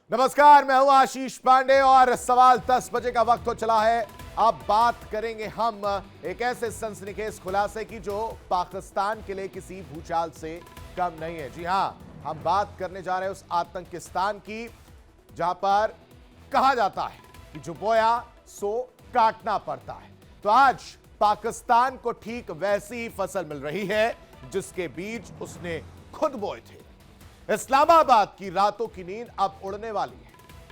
नमस्कार, मैं हूं आशीष पांडे और सवाल 10 बजे का वक्त हो चला है। अब बात करेंगे हम एक ऐसे सनसनीखेज खुलासे की जो पाकिस्तान के लिए किसी भूचाल से कम नहीं है। जी हां, हम बात करने जा रहे हैं उस आतंकिस्तान की जहां पर कहा जाता है कि जो बोया सो काटना पड़ता है। तो आज पाकिस्तान को ठीक वैसी ही फसल मिल रही है जिसके बीज उसने खुद बोए थे। इस्लामाबाद की रातों की नींद अब उड़ने वाली है,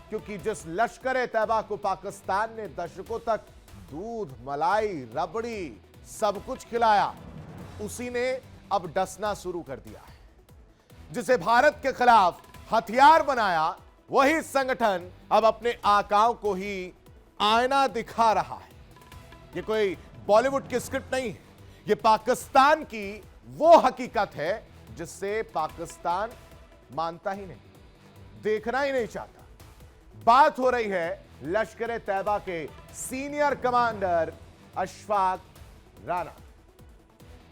क्योंकि जिस लश्कर-ए-तैयबा को पाकिस्तान ने दशकों तक दूध, मलाई, रबड़ी सब कुछ खिलाया, उसी ने अब डसना शुरू कर दिया है। जिसे भारत के खिलाफ हथियार बनाया, वही संगठन अब अपने आकाओं को ही आईना दिखा रहा है। ये कोई बॉलीवुड की स्क्रिप्ट नहीं है, ये पाकिस्तान की वो हकीकत है जिससे पाकिस्तान मानता ही नहीं, देखना ही नहीं चाहता। बात हो रही है लश्कर-ए-तैयबा के सीनियर कमांडर अशफाक राना।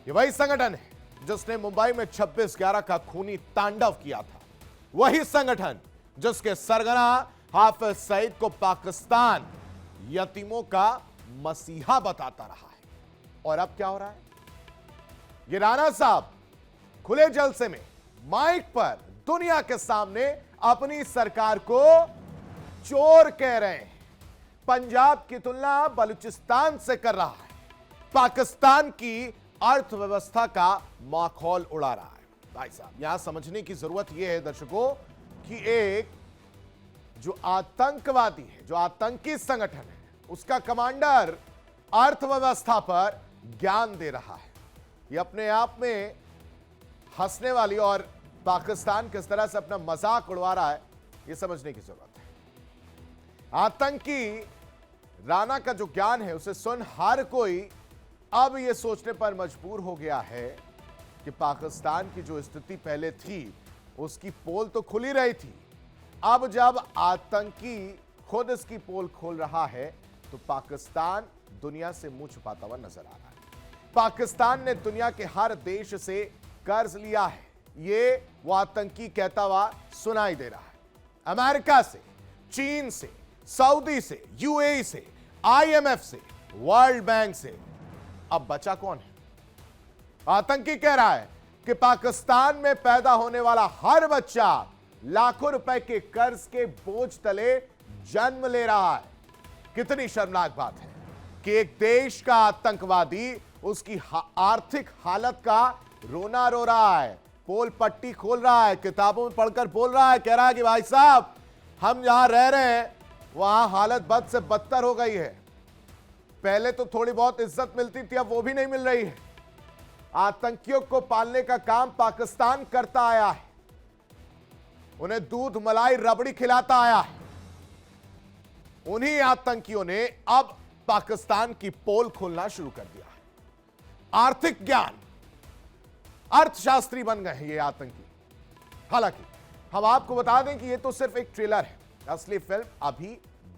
ये वही संगठन है जिसने मुंबई में 26/11 का खूनी तांडव किया था, वही संगठन जिसके सरगना हाफिज सईद को पाकिस्तान यतीमों का मसीहा बताता रहा है। और अब क्या हो रहा है? ये राना साहब खुले जलसे में माइक पर दुनिया के सामने अपनी सरकार को चोर कह रहे हैं। पंजाब की तुलना बलूचिस्तान से कर रहा है, पाकिस्तान की अर्थव्यवस्था का माखौल उड़ा रहा है। भाई साहब, यहां समझने की जरूरत यह है दर्शकों कि एक जो आतंकवादी है, जो आतंकी संगठन है, उसका कमांडर अर्थव्यवस्था पर ज्ञान दे रहा है। यह अपने आप में हंसने वाली और पाकिस्तान किस तरह से अपना मजाक उड़वा रहा है, यह समझने की जरूरत है। आतंकी राणा का जो ज्ञान है उसे सुन हर कोई अब यह सोचने पर मजबूर हो गया है कि पाकिस्तान की जो स्थिति पहले थी उसकी पोल तो खुली रही थी, अब जब आतंकी खुद इसकी पोल खोल रहा है तो पाकिस्तान दुनिया से मुंह छुपाता हुआ नजर आ रहा है। पाकिस्तान ने दुनिया के हर देश से कर्ज लिया है, ये वो आतंकी कहता हुआ सुनाई दे रहा है। अमेरिका से, चीन से, सऊदी से, यूएई से, आईएमएफ से, वर्ल्ड बैंक से। अब बचा कौन है? आतंकी कह रहा है कि पाकिस्तान में पैदा होने वाला हर बच्चा लाखों रुपए के कर्ज के बोझ तले जन्म ले रहा है। कितनी शर्मनाक बात है कि एक देश का आतंकवादी उसकी आर्थिक हालत का रोना रो रहा है, पोल पट्टी खोल रहा है, किताबों में पढ़कर बोल रहा है, कह रहा है कि भाई साहब हम जहां रह रहे हैं वहां हालत बद से बदतर हो गई है। पहले तो थोड़ी बहुत इज्जत मिलती थी, अब वो भी नहीं मिल रही है। आतंकियों को पालने का काम पाकिस्तान करता आया है, उन्हें दूध, मलाई, रबड़ी खिलाता आया है। उन्हीं आतंकियों ने अब पाकिस्तान की पोल खोलना शुरू कर दिया है। आर्थिक ज्ञान, अर्थशास्त्री बन गए हैं ये आतंकी। हालांकि हम आपको बता दें कि ये तो सिर्फ एक ट्रेलर है, असली फिल्म अभी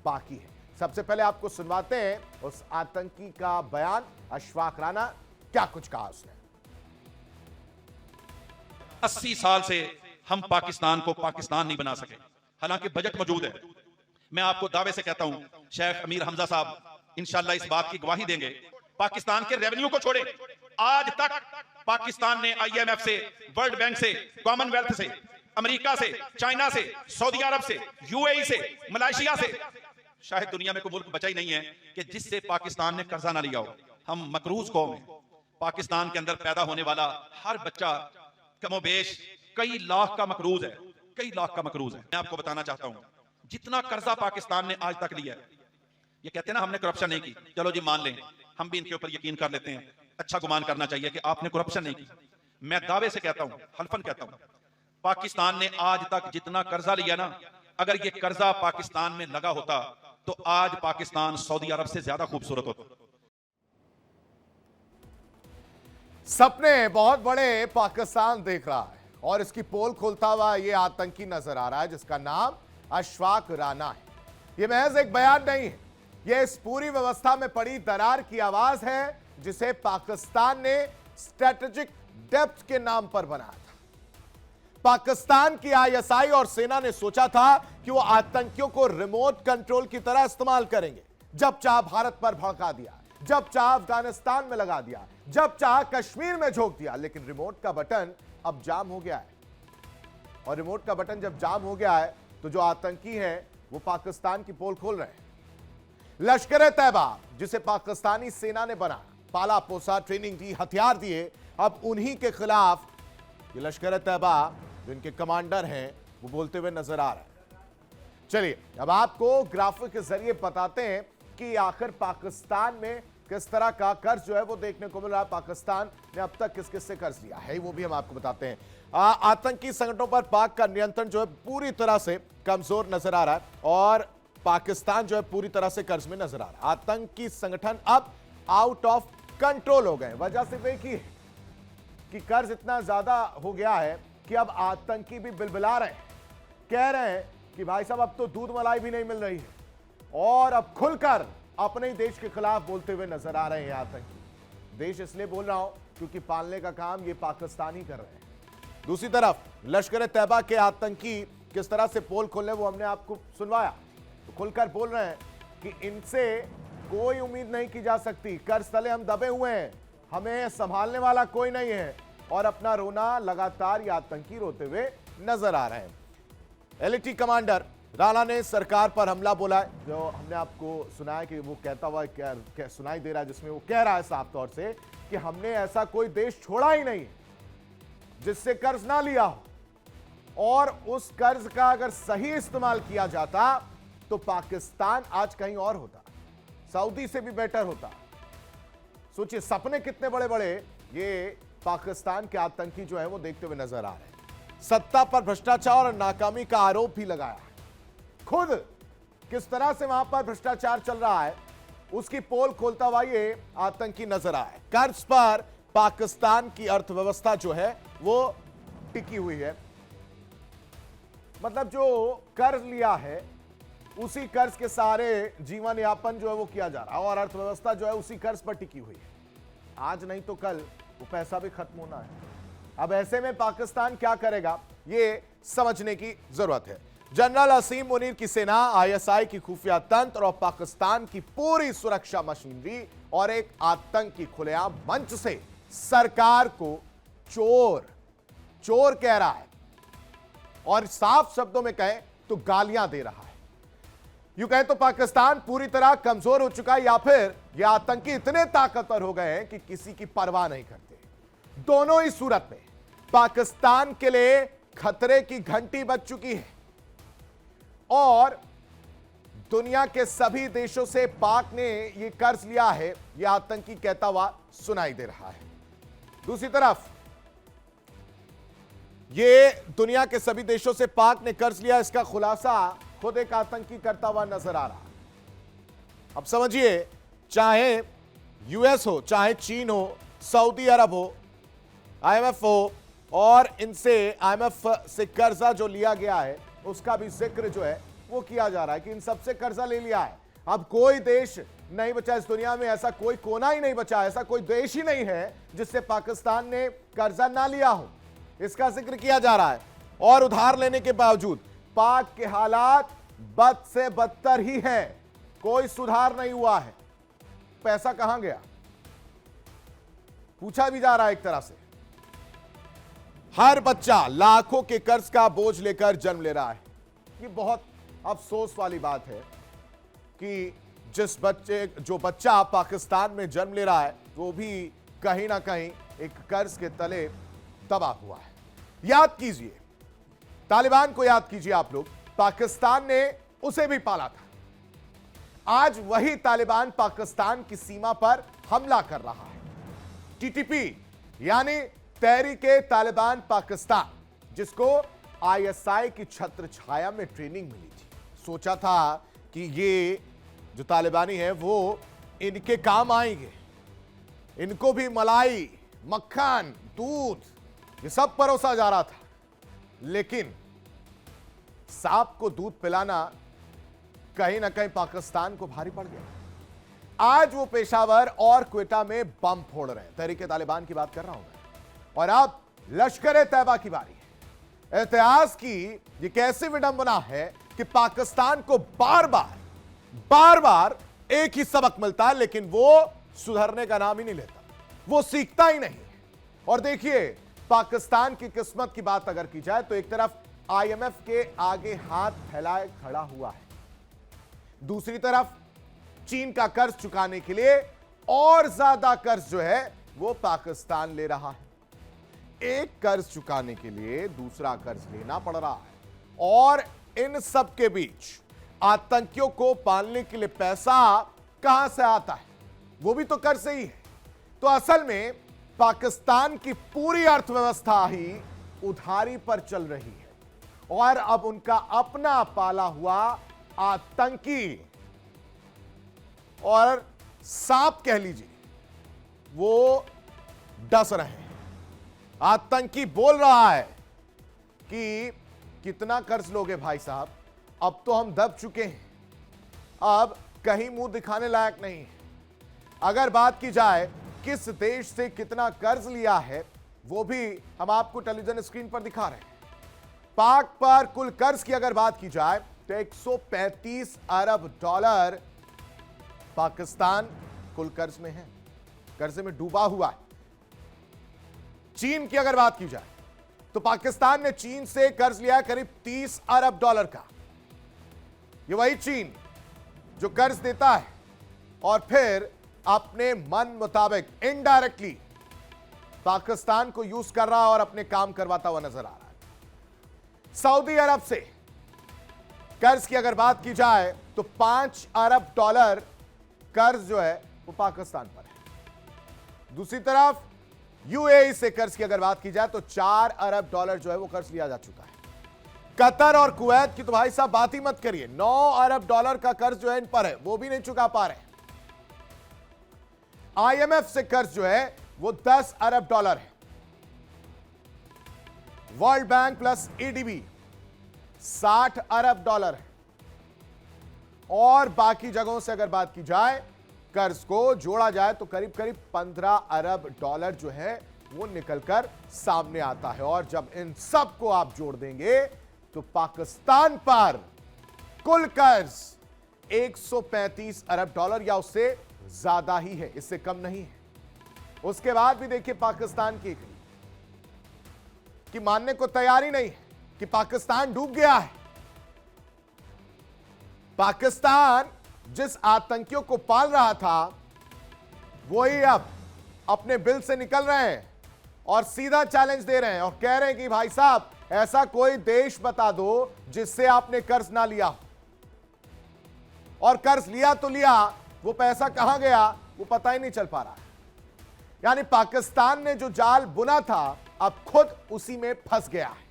बाकी है। सबसे पहले आपको सुनवाते हैं उस आतंकी का बयान। अशफाक राना क्या कुछ कहा उसने। 80 साल से हम पाकिस्तान को पाकिस्तान नहीं बना सके, हालांकि बजट मौजूद है। मैं आपको दावे से कहता हूं, शेख अमीर हमजा साहब इंशाल्लाह इस बात की गवाही देंगे, पाकिस्तान के रेवेन्यू को छोड़े आज तक पाकिस्तान ने आईएमएफ से, वर्ल्ड बैंक से, कॉमनवेल्थ से, अमेरिका से, चाइना से, सऊदी अरब से, यूएई से, मलेशिया से, शायद दुनिया में कोई मुल्क बचा ही नहीं है कि जिससे पाकिस्तान ने कर्जा ना लिया हो। हम मकरूज कौम हैं। पाकिस्तान के अंदर पैदा होने वाला हर बच्चा कमोबेश कई लाख का मकरूज है, कई लाख का मकरूज है। मैं आपको बताना चाहता हूं, जितना कर्जा पाकिस्तान ने आज तक लिया है, ये कहते हैं ना हमने करप्शन नहीं की, चलो जी मान लें, हम भी इनके ऊपर यकीन कर लेते हैं, अच्छा गुमान करना चाहिए कि आपने करप्शन नहीं की। मैं दावे से कहता हूं, हल्फन कहता हूं, पाकिस्तान ने आज तक जितना कर्जा लिया ना, अगर ये कर्जा पाकिस्तान में लगा होता तो आज पाकिस्तान सऊदी अरब से ज्यादा खूबसूरत होता। सपने बहुत बड़े पाकिस्तान देख रहा है और इसकी पोल खोलता हुआ यह आतंकी नजर आ रहा है जिसका नाम अशफाक राना है। यह महज एक बयान नहीं है, यह इस पूरी व्यवस्था में पड़ी दरार की आवाज है जिसे पाकिस्तान ने स्ट्रेटेजिक डेप्थ के नाम पर बनाया था। पाकिस्तान की आईएसआई और सेना ने सोचा था कि वो आतंकियों को रिमोट कंट्रोल की तरह इस्तेमाल करेंगे। जब चाह भारत पर भड़का दिया, जब चाह अफगानिस्तान में लगा दिया, जब चाह कश्मीर में झोंक दिया, लेकिन रिमोट का बटन अब जाम हो गया है। और रिमोट का बटन जब जाम हो गया है तो जो आतंकी हैं वो पाकिस्तान की पोल खोल रहे हैं। लश्कर-ए-तैयबा, जिसे पाकिस्तानी सेना ने बना, पाला पोसा, ट्रेनिंग दी, हथियार दिए, अब उन्हीं के खिलाफ ये लश्कर-ए-तैयबा जो इनके कमांडर हैं वो बोलते हुए नजर आ रहे हैं। चलिए अब आपको ग्राफिक के जरिए बताते हैं कि आखिर पाकिस्तान में किस तरह का कर्ज जो है वो देखने को मिल रहा है। पाकिस्तान ने अब तक किस किस से कर्ज लिया है वो भी हम आपको बताते हैं। आतंकी संगठनों पर पाक का नियंत्रण जो है पूरी तरह से कमजोर नजर आ रहा है और पाकिस्तान जो है पूरी तरह से कर्ज में नजर आ रहा है। आतंकी संगठन अब आउट ऑफ कंट्रोल हो गए। वजह सिर्फ एक ही है कि कर्ज इतना ज्यादा हो गया है कि अब आतंकी भी बिलबिला रहे हैं, कह रहे हैं कि भाई साहब अब तो दूध मलाई भी नहीं मिल रही है, और अब खुलकर अपने ही देश के खिलाफ बोलते हुए नजर आ रहे हैं आतंकी। देश इसलिए बोल रहा हूं क्योंकि पालने का काम ये पाकिस्तान ही कर रहे हैं। दूसरी तरफ लश्कर-ए-तैयबा के आतंकी किस तरह से पोल खोल रहे वो हमने आपको सुनवाया। तो खुलकर बोल रहे हैं कि इनसे कोई उम्मीद नहीं की जा सकती, कर्ज तले हम दबे हुए हैं, हमें संभालने वाला कोई नहीं है, और अपना रोना लगातार ये आतंकी रोते हुए नजर आ रहे हैं। एलएटी कमांडर राणा ने सरकार पर हमला बोला है, जो हमने आपको सुना है कि वो कहता हुआ क्या सुनाई दे रहा है, जिसमें वो कह रहा है साफ तौर से कि हमने ऐसा कोई देश छोड़ा ही नहीं जिससे कर्ज ना लिया हो, और उस कर्ज का अगर सही इस्तेमाल किया जाता तो पाकिस्तान आज कहीं और होता, सऊदी से भी बेटर होता। सोचिए सपने कितने बड़े बड़े ये पाकिस्तान के आतंकी जो है वो देखते हुए नजर आ रहे हैं। सत्ता पर भ्रष्टाचार और नाकामी का आरोप भी लगाया, खुद किस तरह से वहां पर भ्रष्टाचार चल रहा है उसकी पोल खोलता हुआ ये आतंकी नजर आया। कर्ज पर पाकिस्तान की अर्थव्यवस्था जो है वो टिकी हुई है, मतलब जो कर्ज लिया है उसी कर्ज के सारे जीवन यापन जो है वो किया जा रहा है, और अर्थव्यवस्था जो है उसी कर्ज पर टिकी हुई है। आज नहीं तो कल वो पैसा भी खत्म होना है। अब ऐसे में पाकिस्तान क्या करेगा ये समझने की जरूरत है। जनरल असीम मुनीर की सेना, आईएसआई की खुफिया तंत्र और पाकिस्तान की पूरी सुरक्षा मशीनरी और एक आतंकी खुलेआम मंच से सरकार को चोर चोर कह रहा है, और साफ शब्दों में कहें तो गालियां दे रहा है। यूं कहें तो पाकिस्तान पूरी तरह कमजोर हो चुका है, या फिर ये आतंकी इतने ताकतवर हो गए हैं कि किसी की परवाह नहीं करते। दोनों ही सूरत में पाकिस्तान के लिए खतरे की घंटी बज चुकी है, और दुनिया के सभी देशों से पाक ने यह कर्ज लिया है, यह आतंकी कहता हुआ सुनाई दे रहा है। दूसरी तरफ ये दुनिया के सभी देशों से पाक ने कर्ज लिया, इसका खुलासा खुद एक आतंकी करता हुआ नजर आ रहा है। अब समझिए, चाहे यूएस हो, चाहे चीन हो, सऊदी अरब हो, आईएमएफ हो, और इनसे आईएमएफ से कर्जा जो लिया गया है उसका भी जिक्र जो है वो किया जा रहा है कि इन सबसे कर्जा ले लिया है। अब कोई देश नहीं बचा इस दुनिया में, ऐसा कोई कोना ही नहीं बचा, ऐसा कोई देश ही नहीं है जिससे पाकिस्तान ने कर्जा ना लिया हो, इसका जिक्र किया जा रहा है। और उधार लेने के बावजूद पाक के हालात बद से बदतर ही हैं, कोई सुधार नहीं हुआ है। पैसा कहां गया पूछा भी जा रहा है एक तरह से। हर बच्चा लाखों के कर्ज का बोझ लेकर जन्म ले रहा है। ये बहुत अफसोस वाली बात है कि जो बच्चा पाकिस्तान में जन्म ले रहा है वो भी कहीं ना कहीं एक कर्ज के तले दबा हुआ है। याद कीजिए, तालिबान को याद कीजिए आप लोग, पाकिस्तान ने उसे भी पाला था। आज वही तालिबान पाकिस्तान की सीमा पर हमला कर रहा है। टीटीपी यानी तहरीके तालिबान पाकिस्तान, जिसको आईएसआई की छत्र छाया में ट्रेनिंग मिली थी, सोचा था कि ये जो तालिबानी है वो इनके काम आएंगे, इनको भी मलाई, मक्खन, दूध ये सब परोसा जा रहा था। लेकिन सांप को दूध पिलाना कहीं ना कहीं पाकिस्तान को भारी पड़ गया। आज वो पेशावर और क्वेटा में बम फोड़ रहे हैं, तहरीके तालिबान की बात कर रहा हूं मैं। और अब लश्कर-ए-तैयबा की बारी है। इतिहास की ये कैसी विडंबना है कि पाकिस्तान को बार बार एक ही सबक मिलता है, लेकिन वो सुधरने का नाम ही नहीं लेता, वो सीखता ही नहीं। और देखिए, पाकिस्तान की किस्मत की बात अगर की जाए तो एक तरफ आईएमएफ के आगे हाथ फैलाए खड़ा हुआ है, दूसरी तरफ चीन का कर्ज चुकाने के लिए और ज्यादा कर्ज जो है वो पाकिस्तान ले रहा है। एक कर्ज चुकाने के लिए दूसरा कर्ज लेना पड़ रहा है, और इन सब के बीच आतंकियों को पालने के लिए पैसा कहां से आता है? वो भी तो कर्ज से ही है। तो असल में पाकिस्तान की पूरी अर्थव्यवस्था ही उधारी पर चल रही है, और अब उनका अपना पाला हुआ आतंकी और सांप कह लीजिए, वो डस रहे हैं। आतंकी बोल रहा है कि कितना कर्ज लोगे भाई साहब, अब तो हम दब चुके हैं, अब कहीं मुंह दिखाने लायक नहीं है। अगर बात की जाए किस देश से कितना कर्ज लिया है, वो भी हम आपको टेलीविजन स्क्रीन पर दिखा रहे हैं। पाक पर कुल कर्ज की अगर बात की जाए तो 135 अरब डॉलर पाकिस्तान कुल कर्ज में है, कर्ज में डूबा हुआ है। चीन की अगर बात की जाए तो पाकिस्तान ने चीन से कर्ज लिया है करीब 30 अरब डॉलर का। ये वही चीन जो कर्ज देता है और फिर अपने मन मुताबिक इनडायरेक्टली पाकिस्तान को यूज कर रहा है और अपने काम करवाता हुआ नजर आ रहा है। सऊदी अरब से कर्ज की अगर बात की जाए तो 5 अरब डॉलर कर्ज जो है वो पाकिस्तान पर है। दूसरी तरफ यूएई से कर्ज की अगर बात की जाए तो 4 अरब डॉलर जो है वो कर्ज लिया जा चुका है। कतर और कुवैत की तो भाई साहब बात ही मत करिए, 9 अरब डॉलर का कर्ज जो है इन पर है, वो भी नहीं चुका पा रहे। आईएमएफ से कर्ज जो है वो 10 अरब डॉलर है। वर्ल्ड बैंक प्लस एडीबी 60 अरब डॉलर है, और बाकी जगहों से अगर बात की जाए कर्ज को जोड़ा जाए तो करीब करीब 15 अरब डॉलर जो है वो निकलकर सामने आता है। और जब इन सब को आप जोड़ देंगे तो पाकिस्तान पर कुल कर्ज 135 अरब डॉलर या उससे ज्यादा ही है, इससे कम नहीं है। उसके बाद भी देखिए पाकिस्तान की मानने को तैयारी नहीं है कि पाकिस्तान डूब गया है। पाकिस्तान जिस आतंकियों को पाल रहा था वही अब अपने बिल से निकल रहे हैं और सीधा चैलेंज दे रहे हैं और कह रहे हैं कि भाई साहब ऐसा कोई देश बता दो जिससे आपने कर्ज ना लिया, और कर्ज लिया तो लिया, वो पैसा कहां गया वो पता ही नहीं चल पा रहा है। यानी पाकिस्तान ने जो जाल बुना था अब खुद उसी में फंस गया है।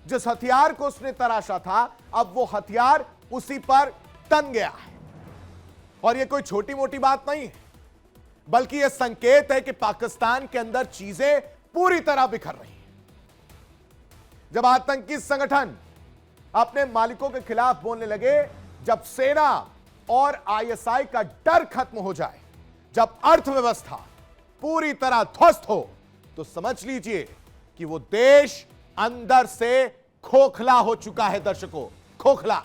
जिस हथियार को उसने तराशा था अब वो हथियार उसी पर तन गया है। और ये कोई छोटी मोटी बात नहीं है, बल्कि यह संकेत है कि पाकिस्तान के अंदर चीजें पूरी तरह बिखर रही हैं। जब आतंकी संगठन अपने मालिकों के खिलाफ बोलने लगे, जब सेना और आईएसआई का डर खत्म हो जाए, जब अर्थव्यवस्था पूरी तरह ध्वस्त हो, तो समझ लीजिए कि वो देश अंदर से खोखला हो चुका है। दर्शकों, खोखला।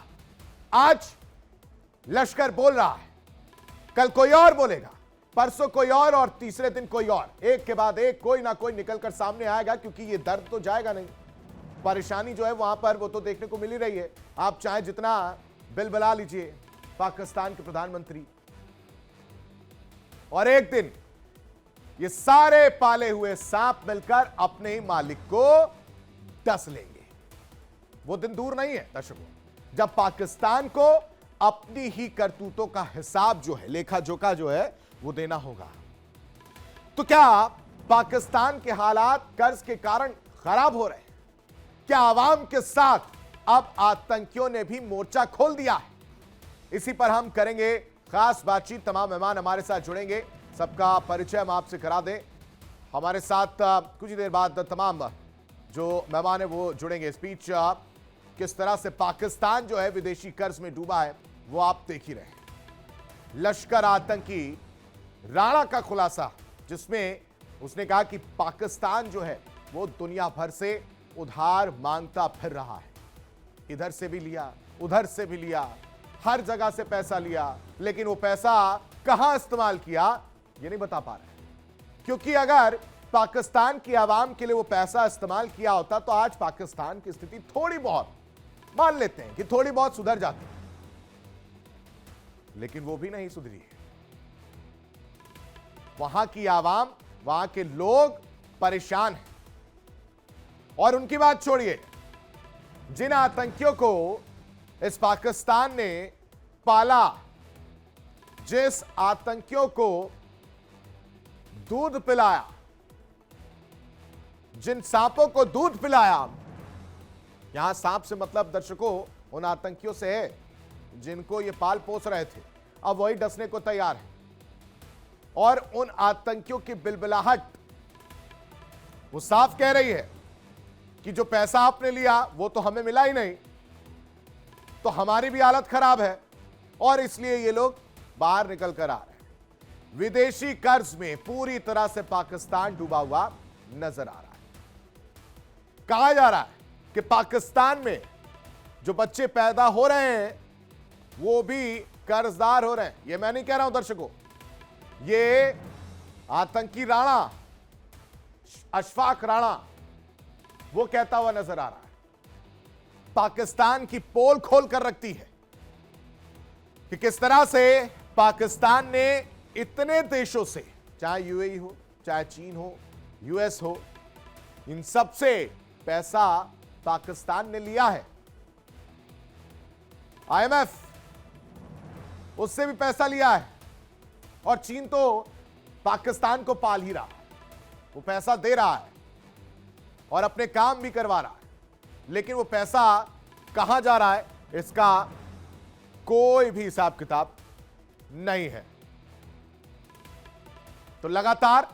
आज लश्कर बोल रहा है, कल कोई और बोलेगा, परसों कोई और तीसरे दिन कोई और, एक के बाद एक कोई ना कोई निकलकर सामने आएगा, क्योंकि ये दर्द तो जाएगा नहीं। परेशानी जो है वहां पर वो तो देखने को मिल ही रही है। आप चाहे जितना बिलबिला लीजिए पाकिस्तान के प्रधानमंत्री, और एक दिन ये सारे पाले हुए सांप मिलकर अपने ही मालिक को डस लेंगे। वो दिन दूर नहीं है दर्शकों जब पाकिस्तान को अपनी ही करतूतों का हिसाब जो है, लेखा जोखा जो है वो देना होगा। तो क्या पाकिस्तान के हालात कर्ज के कारण खराब हो रहे हैं? क्या आवाम के साथ अब आतंकियों ने भी मोर्चा खोल दिया है? इसी पर हम करेंगे खास बातचीत। तमाम मेहमान हमारे साथ जुड़ेंगे, सबका परिचय हम आपसे करा दें। हमारे साथ कुछ ही देर बाद तमाम जो मेहमान है वो जुड़ेंगे। स्पीच किस तरह से पाकिस्तान जो है विदेशी कर्ज में डूबा है वो आप देख ही रहे हैं। लश्कर आतंकी राणा का खुलासा, जिसमें उसने कहा कि पाकिस्तान जो है वो दुनिया भर से उधार मांगता फिर रहा है। इधर से भी लिया, उधर से भी लिया, हर जगह से पैसा लिया, लेकिन वो पैसा कहां इस्तेमाल किया ये नहीं बता पा रहे। क्योंकि अगर पाकिस्तान की आवाम के लिए वो पैसा इस्तेमाल किया होता तो आज पाकिस्तान की स्थिति थोड़ी बहुत, मान लेते हैं कि थोड़ी बहुत सुधर जाती, लेकिन वो भी नहीं सुधरी है। वहां की आवाम, वहां के लोग परेशान हैं। और उनकी बात छोड़िए, जिन आतंकियों को इस पाकिस्तान ने पाला, जिस आतंकियों को दूध पिलाया, जिन सांपों को दूध पिलाया, यहां सांप से मतलब दर्शकों उन आतंकियों से है जिनको ये पाल पोस रहे थे, अब वही डसने को तैयार है। और उन आतंकियों की बिलबिलाहट वो साफ कह रही है कि जो पैसा आपने लिया वो तो हमें मिला ही नहीं, तो हमारी भी हालत खराब है और इसलिए ये लोग बाहर निकल कर आ रहे हैं। विदेशी कर्ज में पूरी तरह से पाकिस्तान डूबा हुआ नजर आ रहा है। कहा जा रहा है कि पाकिस्तान में जो बच्चे पैदा हो रहे हैं वो भी कर्जदार हो रहे हैं। ये मैं नहीं कह रहा हूं दर्शकों, ये आतंकी राणा अशफाक राणा वो कहता हुआ नजर आ रहा है। पाकिस्तान की पोल खोल कर रखती है कि किस तरह से पाकिस्तान ने इतने देशों से, चाहे यूएई हो, चाहे चीन हो, यूएस हो, इन सब से पैसा पाकिस्तान ने लिया है। आईएमएफ उससे भी पैसा लिया है और चीन तो पाकिस्तान को पाल ही रहा है, वो पैसा दे रहा है और अपने काम भी करवा रहा है, लेकिन वो पैसा कहां जा रहा है इसका कोई भी हिसाब किताब नहीं है। तो लगातार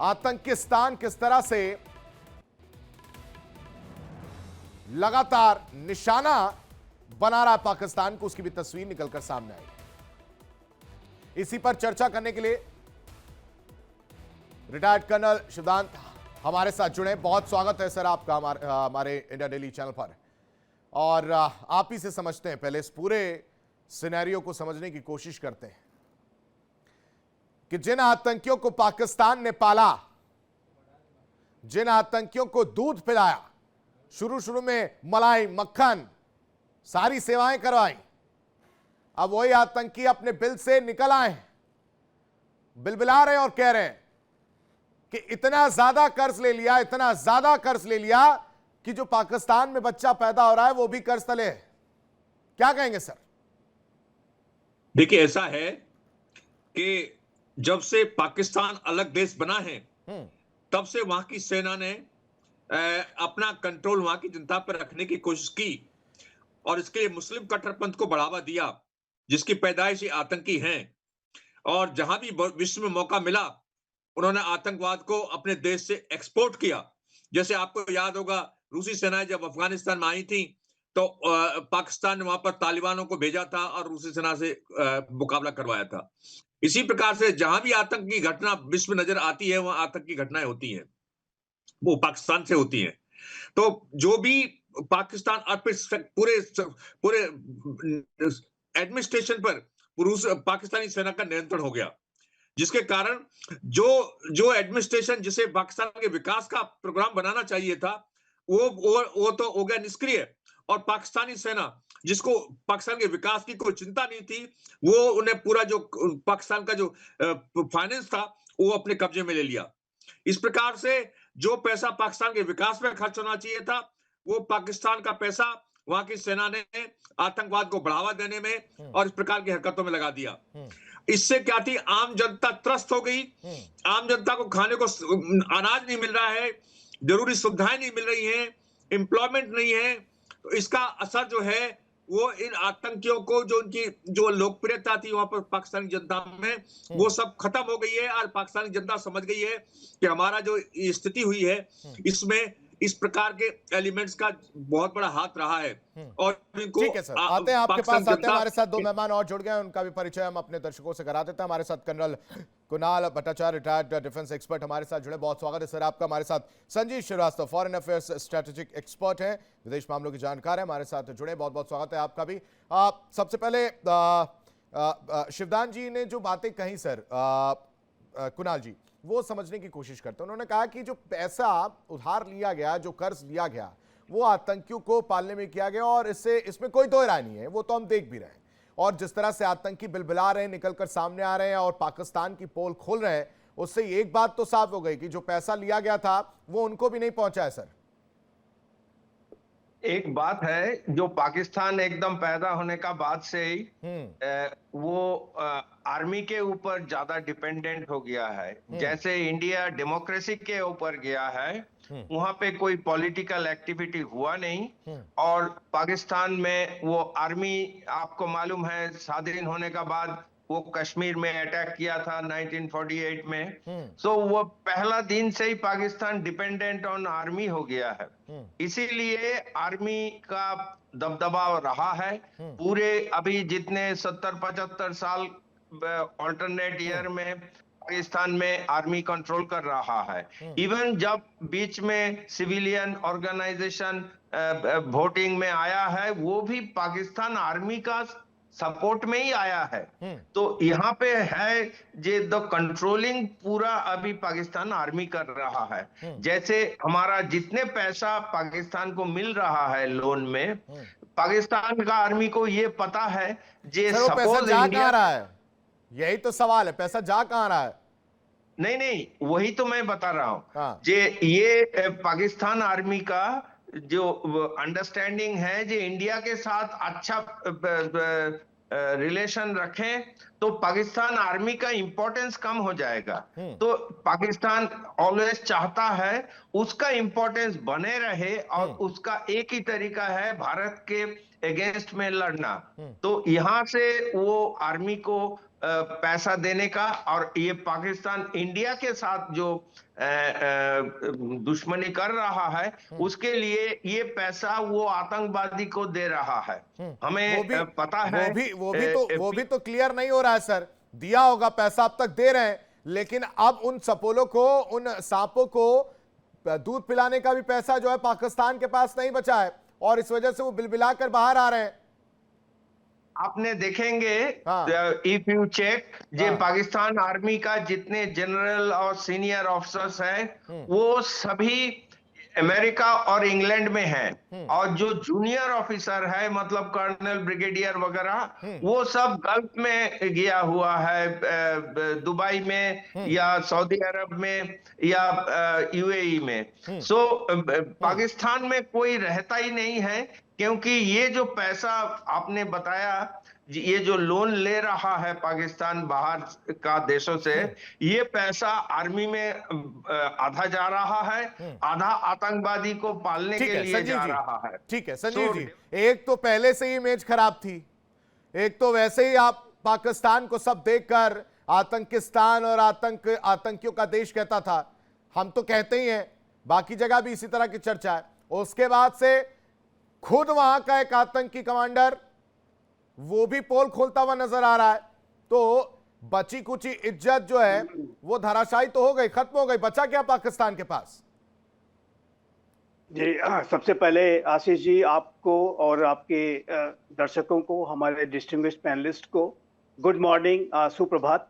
आतंकिस्तान किस तरह से लगातार निशाना बना रहा है पाकिस्तान को, उसकी भी तस्वीर निकलकर सामने आई। इसी पर चर्चा करने के लिए रिटायर्ड कर्नल शिवदांत हमारे साथ जुड़े। बहुत स्वागत है सर आपका हमारे इंडिया डेली चैनल पर। और आप ही से समझते हैं, पहले इस पूरे सिनेरियो को समझने की कोशिश करते हैं कि जिन आतंकियों को पाकिस्तान ने पाला, जिन आतंकियों को दूध पिलाया, शुरू में मलाई मक्खन सारी सेवाएं करवाई, अब वही आतंकी अपने बिल से निकल आए, बिलबिला रहे और कह रहे हैं कि इतना ज्यादा कर्ज ले लिया, इतना ज्यादा कर्ज ले लिया कि जो पाकिस्तान में बच्चा पैदा हो रहा है वो भी कर्ज तले है। क्या कहेंगे सर? देखिए, ऐसा है कि जब से पाकिस्तान अलग देश बना है तब से वहां की सेना ने अपना कंट्रोल वहां की जनता पर रखने की कोशिश की और इसके लिए मुस्लिम कट्टरपंथ को बढ़ावा दिया, जिसकी पैदाइश आतंकी हैं। और जहां भी विश्व में मौका मिला उन्होंने आतंकवाद को अपने देश से एक्सपोर्ट किया। जैसे आपको याद होगा, रूसी सेनाएं जब अफगानिस्तान में आई थी तो पाकिस्तान ने वहां पर तालिबानों को भेजा था और रूसी सेना से मुकाबला करवाया था। इसी प्रकार से जहां भी आतंक की घटना विश्व नजर आती है वहां आतंक की घटनाएं होती हैं, वो पाकिस्तान से होती हैं। तो जो भी पाकिस्तान और पूरे एडमिनिस्ट्रेशन पर पाकिस्तानी सेना का नियंत्रण हो गया, जिसके कारण जो एडमिनिस्ट्रेशन जिसे पाकिस्तान के विकास का प्रोग्राम बनाना चाहिए था वो तो हो गया निष्क्रिय। और पाकिस्तानी सेना जिसको पाकिस्तान के विकास की कोई चिंता नहीं थी, वो उन्हें पूरा जो पाकिस्तान का जो फाइनेंस था वो अपने कब्जे में ले लिया। इस प्रकार से जो पैसा पाकिस्तान के विकास में खर्च होना चाहिए था वो पाकिस्तान का पैसा वहां की सेना ने आतंकवाद को बढ़ावा देने में और इस प्रकार की हरकतों में लगा दिया। इससे क्या थी, आम जनता त्रस्त हो गई। आम जनता को खाने को अनाज नहीं मिल रहा है, जरूरी सुविधाएं नहीं मिल रही हैं, एम्प्लॉयमेंट नहीं है। तो इसका असर जो है वो इन आतंकियों को, जो उनकी जो लोकप्रियता थी वहां पर पाकिस्तानी जनता में, वो सब खत्म हो गई है। और पाकिस्तानी जनता समझ गई है कि हमारा जो स्थिति हुई है इसमें इस प्रकार के एलिमेंट्स का बहुत बड़ा हाथ रहा है। और इनको ठीक है सर, आते हैं आपके पास, आते हैं। हमारे साथ दो जनता मेहमान और जुड़ गए हैं, उनका भी परिचय हम अपने दर्शकों से करा देते हैं। हमारे साथ colonel Kunal Bhattacharya, retired defence expert, हमारे साथ जुड़े। बहुत स्वागत है सर आपका। हमारे साथ Sanjeev Srivastava, foreign affairs strategic expert है, विदेश मामलों की जानकार है, हमारे साथ जुड़े। बहुत बहुत स्वागत है आपका भी। सबसे पहले शिवदान जी ने जो बातें कही सर, कुणाल जी वो समझने की कोशिश करते हैं। उन्होंने कहा कि जो पैसा उधार लिया गया, जो कर्ज लिया गया, वो आतंकियों को पालने में किया गया, और इसमें कोई दो राय नहीं है, वो तो हम देख भी रहे हैं। और जिस तरह से आतंकी बिलबिला रहे हैं, निकलकर सामने आ रहे हैं और पाकिस्तान की पोल खोल रहे हैं, उससे एक बात तो साफ हो गई कि जो पैसा लिया गया था वो उनको भी नहीं पहुंचा है सर। एक बात है, जो पाकिस्तान एकदम पैदा होने का बाद से ही वो आर्मी के ऊपर ज्यादा डिपेंडेंट हो गया है। जैसे इंडिया डेमोक्रेसी के ऊपर गया है, वहां पे कोई पॉलिटिकल एक्टिविटी हुआ नहीं। और पाकिस्तान में वो आर्मी, आपको मालूम है, स्वाधीन होने का बाद वो कश्मीर में अटैक किया था 1948 में। सो वो पहला दिन से ही पाकिस्तान डिपेंडेंट ऑन आर्मी हो गया है। इसीलिए आर्मी का दबदबा रहा है पूरे, अभी जितने 70-75 साल ऑल्टरनेट ईयर में पाकिस्तान में आर्मी कंट्रोल कर रहा है। इवन जब बीच में सिविलियन ऑर्गेनाइजेशन वोटिंग में आया है, वो भी पाकिस्तान आर्मी का सपोर्ट में ही आया है। तो यहाँ पे है जे द कंट्रोलिंग पूरा अभी पाकिस्तान आर्मी कर रहा है। जैसे हमारा जितने पैसा पाकिस्तान को मिल रहा है लोन में, पाकिस्तान का आर्मी को ये पता है जे सर, वो पैसा सपोज जा इंडिया, कहाँ रहा है, यही तो सवाल है, पैसा जा कहाँ रहा है? नहीं, वही तो मैं बता रहा हूँ। हाँ। जे ये पाकिस्तान आर्मी का जो अंडरस्टैंडिंग है, जो इंडिया के साथ अच्छा रिलेशन रखें तो पाकिस्तान आर्मी का इंपॉर्टेंस कम हो जाएगा। तो पाकिस्तान ऑलवेज चाहता है उसका इंपॉर्टेंस बने रहे, और उसका एक ही तरीका है भारत के अगेंस्ट में लड़ना। तो यहां से वो आर्मी को पैसा देने का, और ये पाकिस्तान इंडिया के साथ जो दुश्मनी कर रहा है, उसके लिए ये पैसा वो आतंकवादी को दे रहा है। हमें पता है वो भी तो क्लियर नहीं हो रहा है सर। दिया होगा पैसा, अब तक दे रहे हैं, लेकिन अब उन सपोलों को, उन सांपों को दूध पिलाने का भी पैसा जो है पाकिस्तान के पास नहीं बचा है, और इस वजह से वो बिलबिला कर बाहर आ रहे हैं। आपने देखेंगे, इफ यू चेक, जे पाकिस्तान आर्मी का जितने जनरल और सीनियर ऑफिसर्स हैं, वो सभी अमेरिका और इंग्लैंड में हैं। और जो जूनियर ऑफिसर है, मतलब कर्नल, ब्रिगेडियर वगैरह, वो सब गल्फ में गया हुआ है, दुबई में या सऊदी अरब में या यूएई में। सो पाकिस्तान में कोई रहता ही नहीं है, क्योंकि ये जो पैसा आपने बताया, ये जो लोन ले रहा है पाकिस्तान बाहर का देशों से, ये पैसा आर्मी में आधा जा रहा है, आधा आतंकवादी को पालने के लिए जा रहा है। ठीक है संजीव जी, एक तो पहले से ही इमेज खराब थी, एक तो वैसे ही आप पाकिस्तान को सब देखकर आतंकिस्तान और आतंकियों का देश कहता था। हम तो कहते ही हैं, बाकी जगह भी इसी तरह की चर्चा है। उसके बाद से खुद वहां का एक आतंकी कमांडर वो भी पोल खोलता हुआ नजर आ रहा है। तो बची कुची इज्जत जो है वो धराशायी तो हो गई, खत्म हो गई, बचा क्या पाकिस्तान के पास? जी, सबसे पहले आशीष जी, आपको और आपके दर्शकों को, हमारे डिस्टिंग्विश्ड पैनलिस्ट को गुड मॉर्निंग, सुप्रभात।